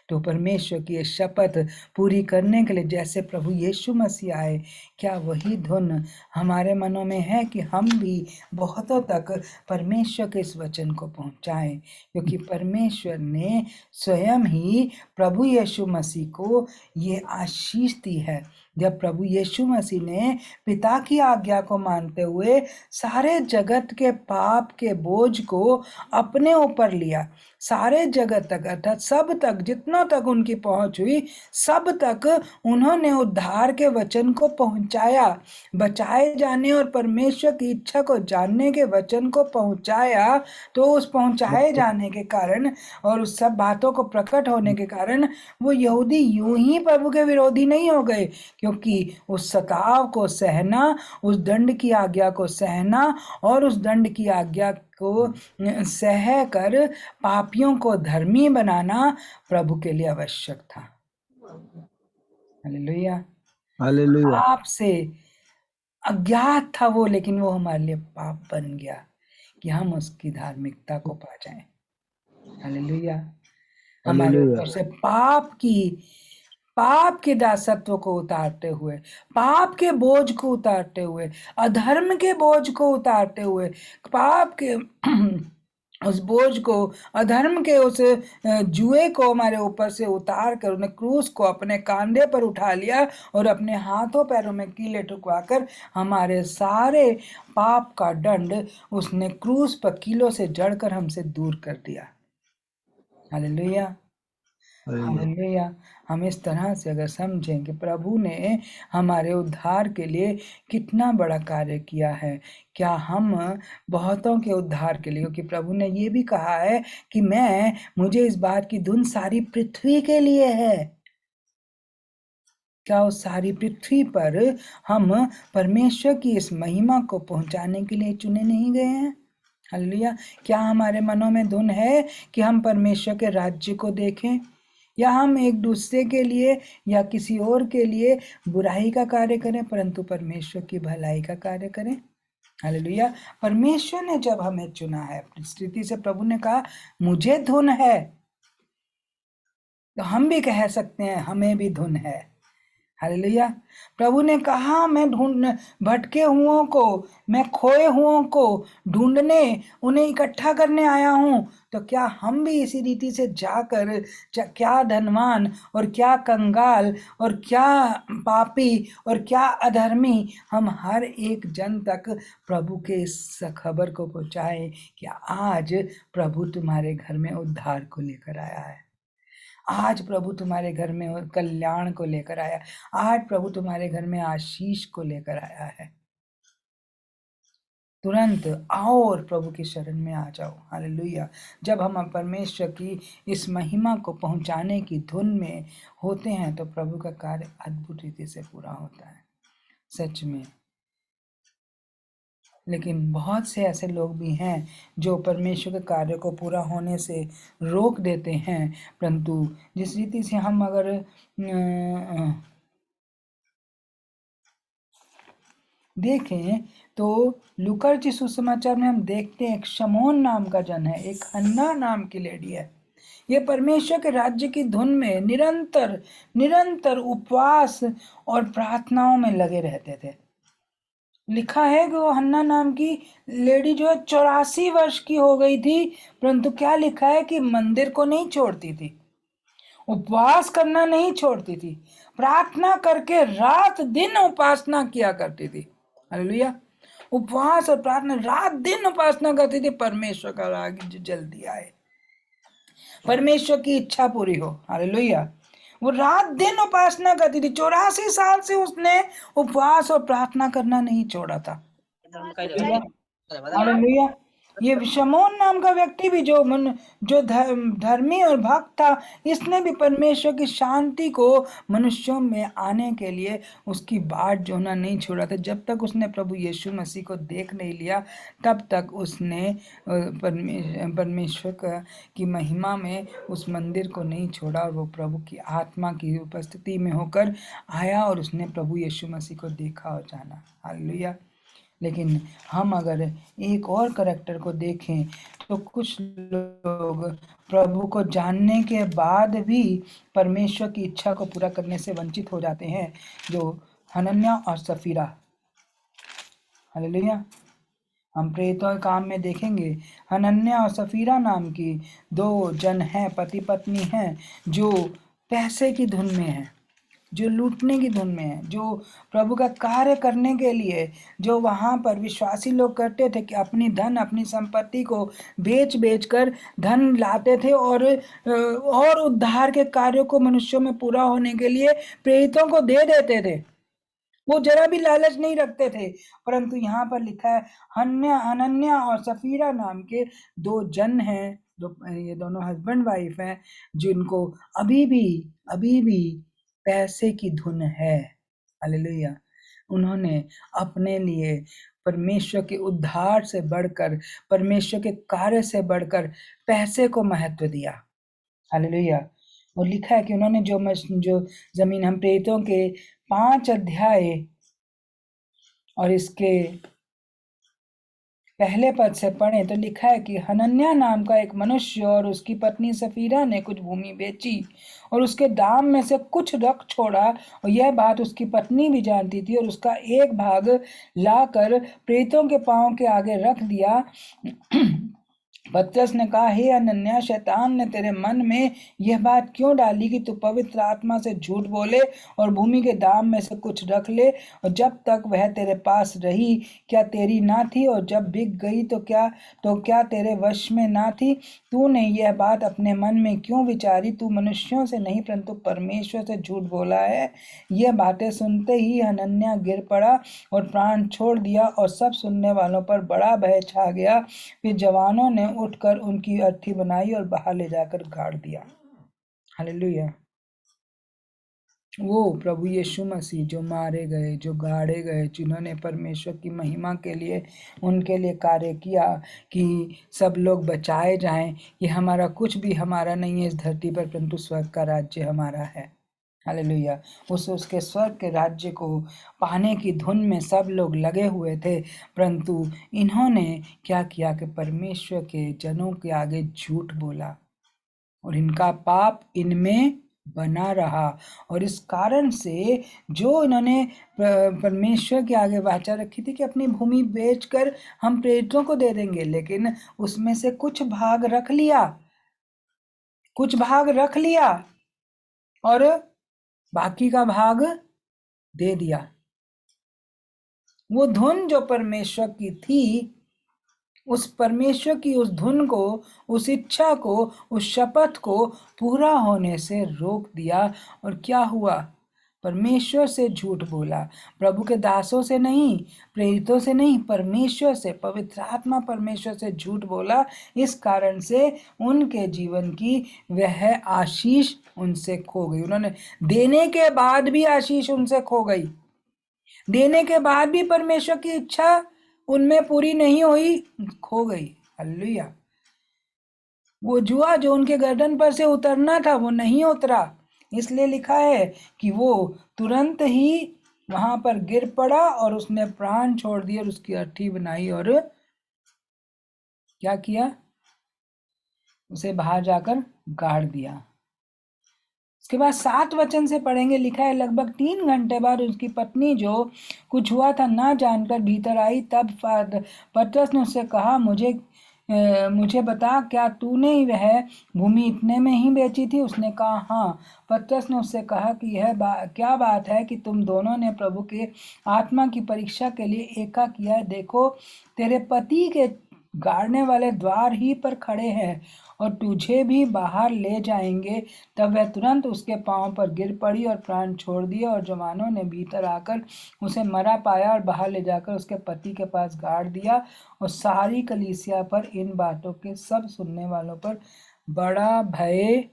तो परमेश्वर की ये शपथ पूरी करने के लिए जैसे प्रभु यीशु मसीह आए, क्या वही धुन हमारे मनों में है कि हम भी बहुतों तक परमेश्वर के इस वचन को पहुंचाएं, क्योंकि परमेश्वर ने स्वयं ही प्रभु यीशु मसीह को ये आशीष दी है जब प्रभु यीशु मसीह ने पिता की आज्ञा को मानते हुए सारे जगत के पाप के बोझ को अपने ऊपर लिया, सारे जगत तक अर्थात सब तक, जितना तक उनकी पहुंच हुई सब तक उन्होंने उद्धार के वचन को पहुंचाया, बचाए जाने और परमेश्वर की इच्छा को जानने के वचन को पहुंचाया। तो उस पहुंचाए जाने के कारण और उस सब बातों को प्रकट होने के कारण वो यहूदी यूं ही प्रभु के विरोधी नहीं हो गए, क्योंकि उस सताव को सहना, उस दंड की आज्ञा को सहना और उस दंड की आज्ञा को सह कर पापियों को धर्मी बनाना प्रभु के लिए आवश्यक था। हालेलुया। हालेलुया। आपसे अज्ञात था वो, लेकिन वो हमारे लिए पाप बन गया कि हम उसकी धार्मिकता को पा जाएं। हालेलुया। हमारे हालेलुया। ऊपर से पाप के दासत्व को उतारते हुए, पाप के बोझ को उतारते हुए, अधर्म के बोझ को उतारते हुए, पाप के उस बोझ को, अधर्म के उस जुए को हमारे ऊपर से उतार कर उन्हें क्रूस को अपने कांधे पर उठा लिया और अपने हाथों पैरों में कीले ठुकवाकर हमारे सारे पाप का दंड उसने क्रूस पर कीलों से जड़कर हमसे दूर कर दिया। हालेलुया। हालेलुया। हम इस तरह से अगर समझें कि प्रभु ने हमारे उद्धार के लिए कितना बड़ा कार्य किया है, क्या हम बहुतों के उद्धार के लिए, क्योंकि प्रभु ने ये भी कहा है कि मुझे इस बात की धुन सारी पृथ्वी के लिए है। क्या उस सारी पृथ्वी पर हम परमेश्वर की इस महिमा को पहुंचाने के लिए चुने नहीं गए हैं? हालेलुया। क्या हमारे मनों में धुन है कि हम परमेश्वर के राज्य को देखें, या हम एक दूसरे के लिए या किसी और के लिए बुराई का कार्य करें, परंतु परमेश्वर की भलाई का कार्य करें? हालेलुया। परमेश्वर ने जब हमें चुना है, स्थिति से प्रभु ने कहा मुझे धुन है, तो हम भी कह सकते हैं हमें भी धुन है। हालेलुया। प्रभु ने कहा मैं भटके हुओं को, मैं खोए हुओं को ढूंढने, उन्हें इकट्ठा करने आया हूं। तो क्या हम भी इसी रीति से जाकर, क्या धनवान और क्या कंगाल और क्या पापी और क्या अधर्मी, हम हर एक जन तक प्रभु के इस खबर को पहुंचाएं कि आज प्रभु तुम्हारे घर में उद्धार को लेकर आया है, आज प्रभु तुम्हारे घर में कल्याण को लेकर आया, आज प्रभु तुम्हारे घर में आशीष को लेकर आया है। तुरंत आओ और प्रभु की शरण में आ जाओ। हालेलुया। जब हम परमेश्वर की इस महिमा को पहुंचाने की धुन में होते हैं तो प्रभु का कार्य अद्भुत रीति से पूरा होता है, सच में। लेकिन बहुत से ऐसे लोग भी हैं जो परमेश्वर के कार्य को पूरा होने से रोक देते हैं, परंतु जिस रीति से हम अगर देखें तो लूका रचित सुसमाचार में हम देखते हैं एक शमौन नाम का जन है, एक हन्ना नाम की लेडी है। ये परमेश्वर के राज्य की धुन में निरंतर उपवास और प्रार्थनाओं में लगे रहते थे। लिखा है कि वो हन्ना नाम की लेडी जो है 84 वर्ष की हो गई थी, परंतु क्या लिखा है कि मंदिर को नहीं छोड़ती थी, उपवास करना नहीं छोड़ती थी, प्रार्थना करके रात दिन उपासना किया करती थी। हालेलुया। उपवास और प्रार्थना, रात दिन उपासना करती थी, परमेश्वर का राज्य जल्दी आए, परमेश्वर की इच्छा पूरी हो। हालेलुया। वो रात दिन उपासना करती थी, 84 साल से उसने उपवास और प्रार्थना करना नहीं छोड़ा था। हालेलुया। ये शमौन नाम का व्यक्ति भी जो धर्मी और भक्त था, इसने भी परमेश्वर की शांति को मनुष्यों में आने के लिए उसकी बाट जोना नहीं छोड़ा था। जब तक उसने प्रभु यीशु मसीह को देख नहीं लिया, तब तक उसने परमेश्वर की महिमा में उस मंदिर को नहीं छोड़ा, और वो प्रभु की आत्मा की उपस्थिति में होकर आया और उसने प्रभु यीशु मसीह को देखा और जाना। हालेलुया। लेकिन हम अगर एक और करैक्टर को देखें तो कुछ लोग प्रभु को जानने के बाद भी परमेश्वर की इच्छा को पूरा करने से वंचित हो जाते हैं, जो हनन्या और सफीरा। हालेलुया। हम प्रेरितों के काम में देखेंगे हनन्या और सफीरा नाम की 2 जन हैं, पति पत्नी हैं, जो पैसे की धुन में हैं, जो लूटने की धुन में है, जो प्रभु का कार्य करने के लिए जो वहाँ पर विश्वासी लोग करते थे कि अपनी धन अपनी संपत्ति को बेच बेच कर धन लाते थे और उद्धार के कार्यों को मनुष्यों में पूरा होने के लिए प्रेरितों को दे देते थे। वो जरा भी लालच नहीं रखते थे। परंतु यहाँ पर लिखा है हनन्या और सफीरा नाम के दो जन हैं, ये दोनों हस्बैंड वाइफ हैं, जिनको अभी भी पैसे की धुन है। हालेलुया। उन्होंने अपने लिए परमेश्वर के उद्धार से बढ़कर, परमेश्वर के कार्य से बढ़कर पैसे को महत्व दिया। हालेलुया। और लिखा है कि उन्होंने जो जमीन, हम प्रेरितों के 5 अध्याय और इसके पहले पद से पढ़ें तो लिखा है कि हनन्या नाम का एक मनुष्य और उसकी पत्नी सफीरा ने कुछ भूमि बेची और उसके दाम में से कुछ रख छोड़ा, और यह बात उसकी पत्नी भी जानती थी, और उसका एक भाग लाकर प्रेरितों के पांव के आगे रख दिया। पतरस ने कहा, हे अनन्या, शैतान ने तेरे मन में यह बात क्यों डाली कि तू पवित्र आत्मा से झूठ बोले और भूमि के दाम में से कुछ रख ले, और जब तक वह तेरे पास रही क्या तेरी ना थी, और जब बिक गई तो क्या तेरे वश में ना थी? तूने यह बात अपने मन में क्यों विचारी? तू मनुष्यों से नहीं परंतु परमेश्वर से झूठ बोला है। यह बातें सुनते ही हनन्या गिर पड़ा और प्राण छोड़ दिया, और सब सुनने वालों पर बड़ा भय छा गया। फिर जवानों ने उठकर उनकी अर्थी बनाई और बाहर ले जाकर गाड़ दिया। हालेलुया। वो प्रभु यीशु मसीह जो मारे गए, जो गाड़े गए, जिन्होंने परमेश्वर की महिमा के लिए उनके लिए कार्य किया कि सब लोग बचाए जाएं। ये हमारा कुछ भी हमारा नहीं है इस धरती पर, परंतु स्वर्ग का राज्य हमारा है। हालेलुया। उसके स्वर्ग के राज्य को पाने की धुन में सब लोग लगे हुए थे, परंतु इन्होंने क्या किया कि परमेश्वर के जनों के आगे झूठ बोला और इनका पाप इनमें बना रहा। और इस कारण से जो इन्होंने परमेश्वर के आगे वाचा रखी थी कि अपनी भूमि बेचकर हम प्रेरितों को दे देंगे, लेकिन उसमें से कुछ भाग रख लिया और बाकी का भाग दे दिया। वो धुन जो परमेश्वर की थी, उस परमेश्वर की उस धुन को, उस इच्छा को, उस शपथ को पूरा होने से रोक दिया। और क्या हुआ? परमेश्वर से झूठ बोला, प्रभु के दासों से नहीं, प्रेरितों से नहीं, परमेश्वर से, पवित्र आत्मा परमेश्वर से झूठ बोला। इस कारण से उनके जीवन की वह आशीष उनसे खो गई। उन्होंने देने के बाद भी आशीष उनसे खो गई, देने के बाद भी परमेश्वर की इच्छा उनमें पूरी नहीं हुई, खो गई। हालेलुया। वो जुआ जो उनके गर्दन पर से उतरना था वो नहीं उतरा, इसलिए लिखा है कि वो तुरंत ही वहां पर गिर पड़ा और उसने प्राण छोड़ दिए और उसकी अर्थी बनाई और क्या किया? उसे बाहर जाकर गाड़ दिया। उसके बाद 7 वचन से पढ़ेंगे। लिखा है, लगभग 3 घंटे बाद उसकी पत्नी जो कुछ हुआ था ना जानकर भीतर आई। तब पतरस ने उससे कहा, मुझे बता, क्या तूने वह भूमि इतने में ही बेची थी? उसने कहा, हाँ। पतरस ने उससे कहा कि यह क्या बात है कि तुम दोनों ने प्रभु के आत्मा की परीक्षा के लिए एका किया है। देखो, तेरे पति के गाड़ने वाले द्वार ही पर खड़े हैं और तुझे भी बाहर ले जाएंगे। तब वह तुरंत उसके पांव पर गिर पड़ी और प्राण छोड़ दिए, और जवानों ने भीतर आकर उसे मरा पाया और बाहर ले जाकर उसके पति के पास गाड़ दिया। और सारी कलीसिया पर, इन बातों के सब सुनने वालों पर बड़ा भय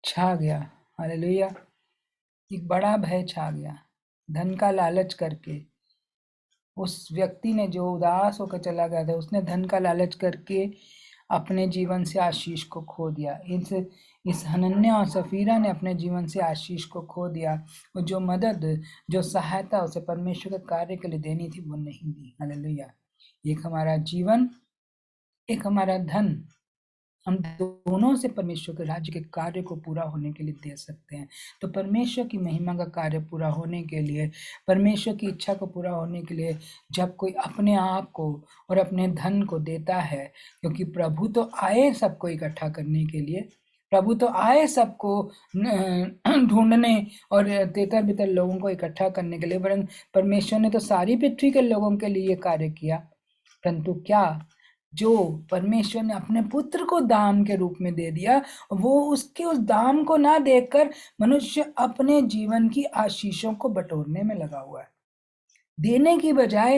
छा गया। हालेलुया। एक बड़ा भय छा गया। धन का लालच करके उस व्यक्ति ने, जो उदास होकर चला गया था, उसने धन का लालच करके अपने जीवन से आशीष को खो दिया। इस हनन्या और सफीरा ने अपने जीवन से आशीष को खो दिया, और जो मदद, जो सहायता उसे परमेश्वर के कार्य के लिए देनी थी वो नहीं दी। हालेलुया। एक हमारा जीवन, एक हमारा धन, हम दोनों से परमेश्वर के राज्य के कार्य को पूरा होने के लिए दे सकते हैं। तो परमेश्वर की महिमा का कार्य पूरा होने के लिए, परमेश्वर की इच्छा को पूरा होने के लिए, जब कोई अपने आप को और अपने धन को देता है, क्योंकि प्रभु तो आए सबको इकट्ठा करने के लिए, प्रभु तो आए सबको ढूंढने और तितर बितर लोगों को इकट्ठा करने के लिए, वरन परमेश्वर ने तो सारी पृथ्वी के लोगों के लिए कार्य किया। परंतु क्या जो परमेश्वर ने अपने पुत्र को दाम के रूप में दे दिया, वो उसके उस दाम को ना देखकर मनुष्य अपने जीवन की आशीषों को बटोरने में लगा हुआ है। देने की बजाय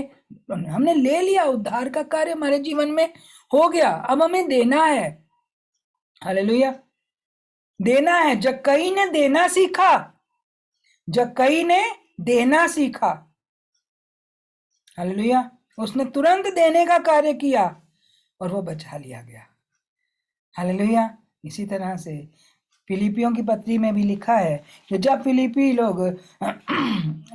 हमने ले लिया, उद्धार का कार्य हमारे जीवन में हो गया, अब हमें देना है। हालेलुया, देना है। जक्कई ने देना सीखा, जक्कई ने देना सीखा। हालेलुया, उसने तुरंत देने का कार्य किया और वो बचा लिया गया। हालेलुया। इसी तरह से फिलिपियों की पत्री में भी लिखा है कि जब फिलिपी लोग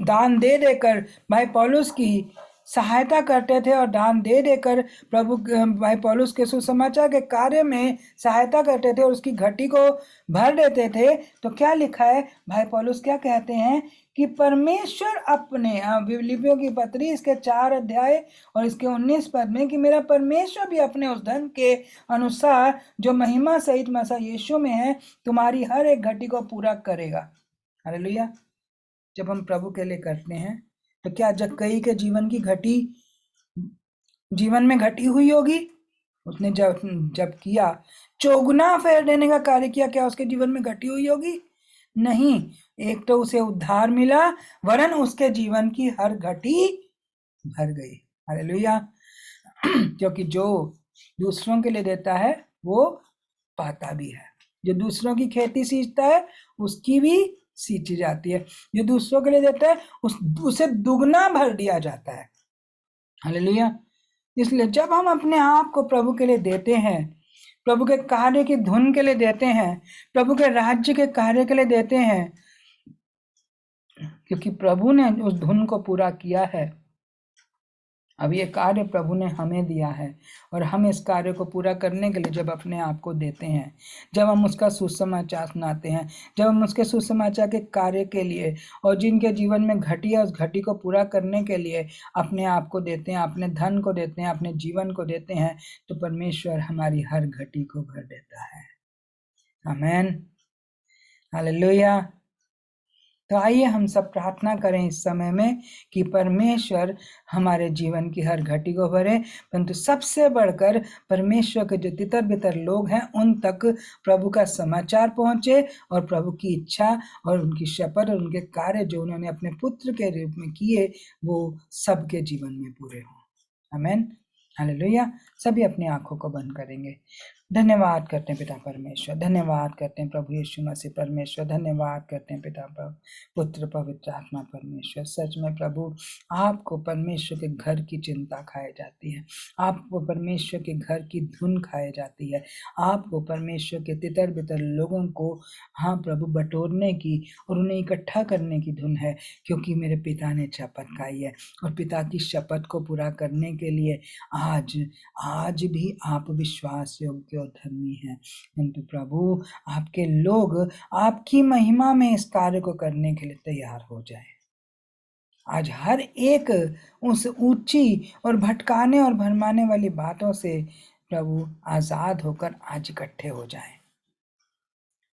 दान दे देकर भाई पौलुस की सहायता करते थे और दान दे देकर प्रभु भाई पौलुस के सुसमाचार के कार्य में सहायता करते थे और उसकी घटी को भर देते थे, तो क्या लिखा है, भाई पौलुस क्या कहते हैं कि परमेश्वर अपने फिलिपियों की पत्री इसके 4 अध्याय और इसके 19 पद में कि मेरा परमेश्वर भी अपने उस धन के अनुसार जो महिमा सहित मसीह यीशु में है तुम्हारी हर एक घटी को पूरा करेगा। हालेलुया। जब हम प्रभु के लिए करते हैं तो क्या जक्कई के जीवन की घटी जीवन में घटी हुई होगी? उसने जब किया, चौगुना फेर देने का कार्य किया, क्या उसके जीवन में घटी हुई होगी? नहीं। एक तो उसे उद्धार मिला, वरन उसके जीवन की हर घटी भर गई। हालेलुया। क्योंकि जो दूसरों के लिए देता है वो पाता भी है, जो दूसरों की खेती सींचता है उसकी भी सींची जाती है, जो दूसरों के लिए देता है उसे दुगना भर दिया जाता है। हालेलुया। इसलिए जब हम अपने आप को प्रभु के लिए देते हैं, प्रभु के कार्य की धुन के लिए देते हैं, प्रभु के राज्य के कार्य के लिए देते हैं, क्योंकि प्रभु ने उस धुन को पूरा किया है। अब ये कार्य प्रभु ने हमें दिया है और हम इस कार्य को पूरा करने के लिए जब अपने आप को देते हैं, जब हम उसका सुसमाचार सुनाते हैं, जब हम उसके सुसमाचार के कार्य के लिए और जिनके जीवन में घटी है उस घटी को पूरा करने के लिए अपने आप को देते हैं, अपने धन को देते हैं, अपने जीवन को देते हैं, तो परमेश्वर हमारी हर घटी को भर देता है। आमीन। हालेलुया। तो आइए हम सब प्रार्थना करें इस समय में कि परमेश्वर हमारे जीवन की हर घटी को भरे, परंतु सबसे बढ़कर परमेश्वर के जो तितर बितर लोग हैं उन तक प्रभु का समाचार पहुंचे और प्रभु की इच्छा और उनकी शपथ और उनके कार्य जो उन्होंने अपने पुत्र के रूप में किए वो सबके जीवन में पूरे हों। आमीन। हालेलुया। सभी अपनी आंखों को बंद करेंगे। धन्यवाद करते हैं पिता परमेश्वर, धन्यवाद करते हैं प्रभु यीशु मसीह परमेश्वर, धन्यवाद करते हैं पिता पुत्र पवित्र आत्मा परमेश्वर। सच में प्रभु आपको परमेश्वर के घर की चिंता खाई जाती है, आपको परमेश्वर के घर की धुन खाई जाती है, आपको परमेश्वर के तितर बितर लोगों को हाँ प्रभु बटोरने की और उन्हें इकट्ठा करने की धुन है, क्योंकि मेरे पिता ने शपथ खाई है और पिता की शपथ को पूरा करने के लिए आज भी आप विश्वास योग्य और धर्मी हैं। किंतु प्रभु आपके लोग आपकी महिमा में इस कार्य को करने के लिए तैयार हो जाए। आज हर एक उस ऊंची और भटकाने और भरमाने वाली बातों से प्रभु आजाद होकर आज इकट्ठे हो जाएं,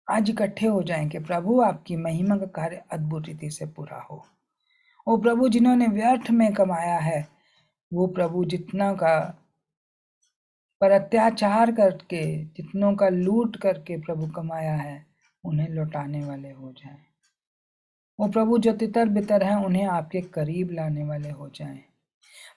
आज इकट्ठे हो जाएं कि प्रभु आपकी महिमा का कार्य अद्भुत रीति से पूरा हो। ओ प्रभु जिन्होंने व्यर्थ में कमाया है वो प्रभु जितना का पर अत्याचार करके जितनों का लूट करके प्रभु कमाया है उन्हें लौटाने वाले हो जाएं। वो प्रभु जो तितर बितर हैं उन्हें आपके करीब लाने वाले हो जाएं।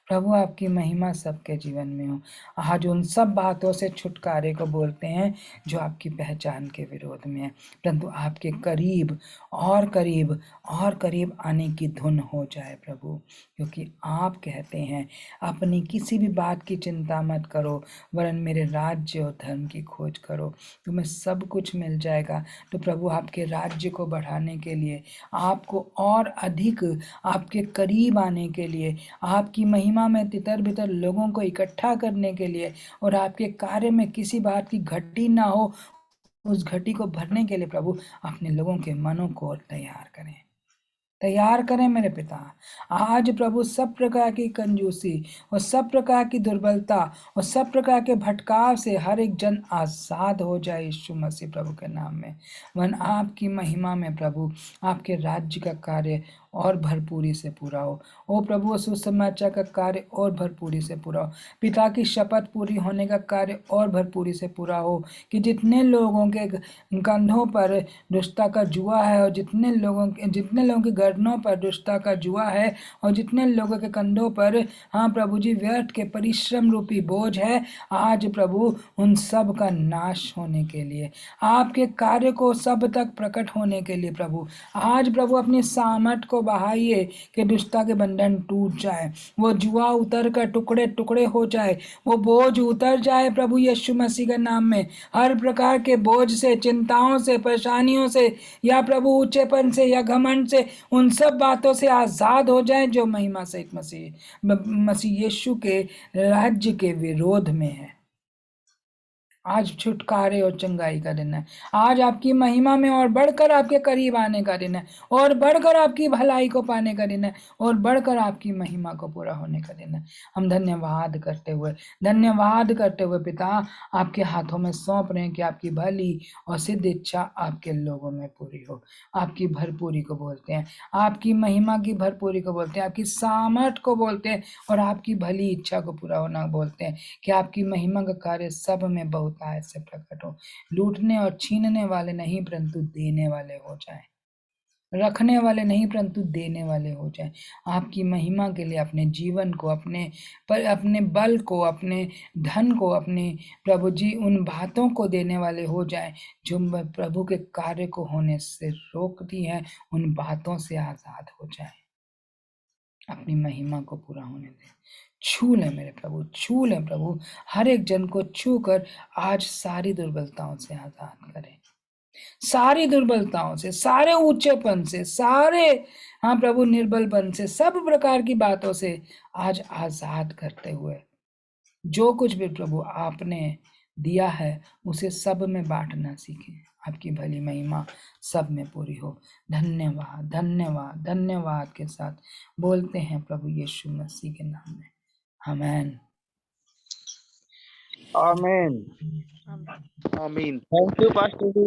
प्रभु आपकी महिमा सबके जीवन में हो। आज उन सब बातों से छुटकारे को बोलते हैं जो आपकी पहचान के विरोध में है, परंतु आपके करीब और करीब और करीब आने की धुन हो जाए प्रभु, क्योंकि आप कहते हैं अपनी किसी भी बात की चिंता मत करो, वरन मेरे राज्य और धर्म की खोज करो, तुम्हें सब कुछ मिल जाएगा। तो प्रभु आपके राज्य को बढ़ाने के लिए, आपको और अधिक आपके करीब आने के लिए, आपकी महिमा में तितर बितर लोगों को इकट्ठा करने के लिए और आपके कार्य में किसी बात की घटी ना हो उस घटी को भरने के लिए प्रभु अपने लोगों के मनों को तैयार करें। तैयार करें मेरे पिता। आज प्रभु सब प्रकार की कंजूसी और सब प्रकार की दुर्बलता और सब प्रकार के भटकाव से हर एक जन आजाद हो जाए यीशु मसीह प्रभु के नाम में। वन आपकी महिमा में प्रभु आपके राज्य का कार्य और भरपूरी से पूरा हो। ओ प्रभु सुसमाचार का कार्य और भरपूरी से पूरा हो। पिता की शपथ पूरी होने का कार्य और भरपूरी से पूरा हो कि जितने लोगों के कंधों पर दुष्टता का जुआ है और जितने लोगों के गर्दनों पर दुष्टता का जुआ है और जितने लोगों के कंधों पर हाँ प्रभु जी व्यर्थ के परिश्रम रूपी बोझ है, आज प्रभु उन सब का नाश होने के लिए, आपके कार्य को सब तक प्रकट होने के लिए प्रभु आज प्रभु अपनी सामर्थ को बढ़ाइए कि दुष्टता के बंधन टूट जाए, वो जुआ उतर कर टुकड़े टुकड़े हो जाए, वो बोझ उतर जाए प्रभु यीशु मसीह के नाम में। हर प्रकार के बोझ से, चिंताओं से, परेशानियों से या प्रभु ऊंचेपन से या घमंड से, उन सब बातों से आजाद हो जाए जो महिमा से एक मसीह यीशु के राज्य के विरोध में है। आज छुटकारे और चंगाई का दिन है। आज आपकी महिमा में और बढ़कर आपके करीब आने का दिन है और बढ़कर आपकी भलाई को पाने का दिन है और बढ़कर आपकी महिमा को पूरा होने का दिन है। हम धन्यवाद करते हुए पिता आपके हाथों में सौंप रहे हैं कि आपकी भली और सिद्ध इच्छा आपके लोगों में पूरी हो। आपकी भरपूरी को बोलते हैं, आपकी महिमा की भरपूरी को बोलते हैं, आपकी सामर्थ को बोलते हैं और आपकी भली इच्छा को पूरा होना बोलते हैं कि आपकी महिमा का कार्य सब में बहुत आय से प्रकट हो। लूटने और छीनने वाले नहीं परंतु देने वाले हो जाए, रखने वाले नहीं परंतु देने वाले हो जाए। आपकी महिमा के लिए अपने जीवन को, अपने बल को, अपने धन को, अपने प्रभु जी उन बातों को देने वाले हो जाए जो प्रभु के कार्य को होने से रोकती हैं, उन बातों से आजाद हो जाए। अपनी महिमा को पूरा होने दें। छू ले मेरे प्रभु, छू ले प्रभु, हर एक जन को छू कर आज सारी दुर्बलताओं से आजाद करें, सारी दुर्बलताओं से, सारे ऊंचेपन से, सारे हाँ प्रभु निर्बलपन से, सब प्रकार की बातों से आज आजाद करते हुए जो कुछ भी प्रभु आपने दिया है उसे सब में बांटना सीखें। आपकी भली महिमा सब में पूरी हो। धन्यवाद धन्यवाद धन्यवाद के साथ बोलते हैं प्रभु यीशु मसीह के नाम में, आमीन आमीन। आमीन। Thank you pastor ji.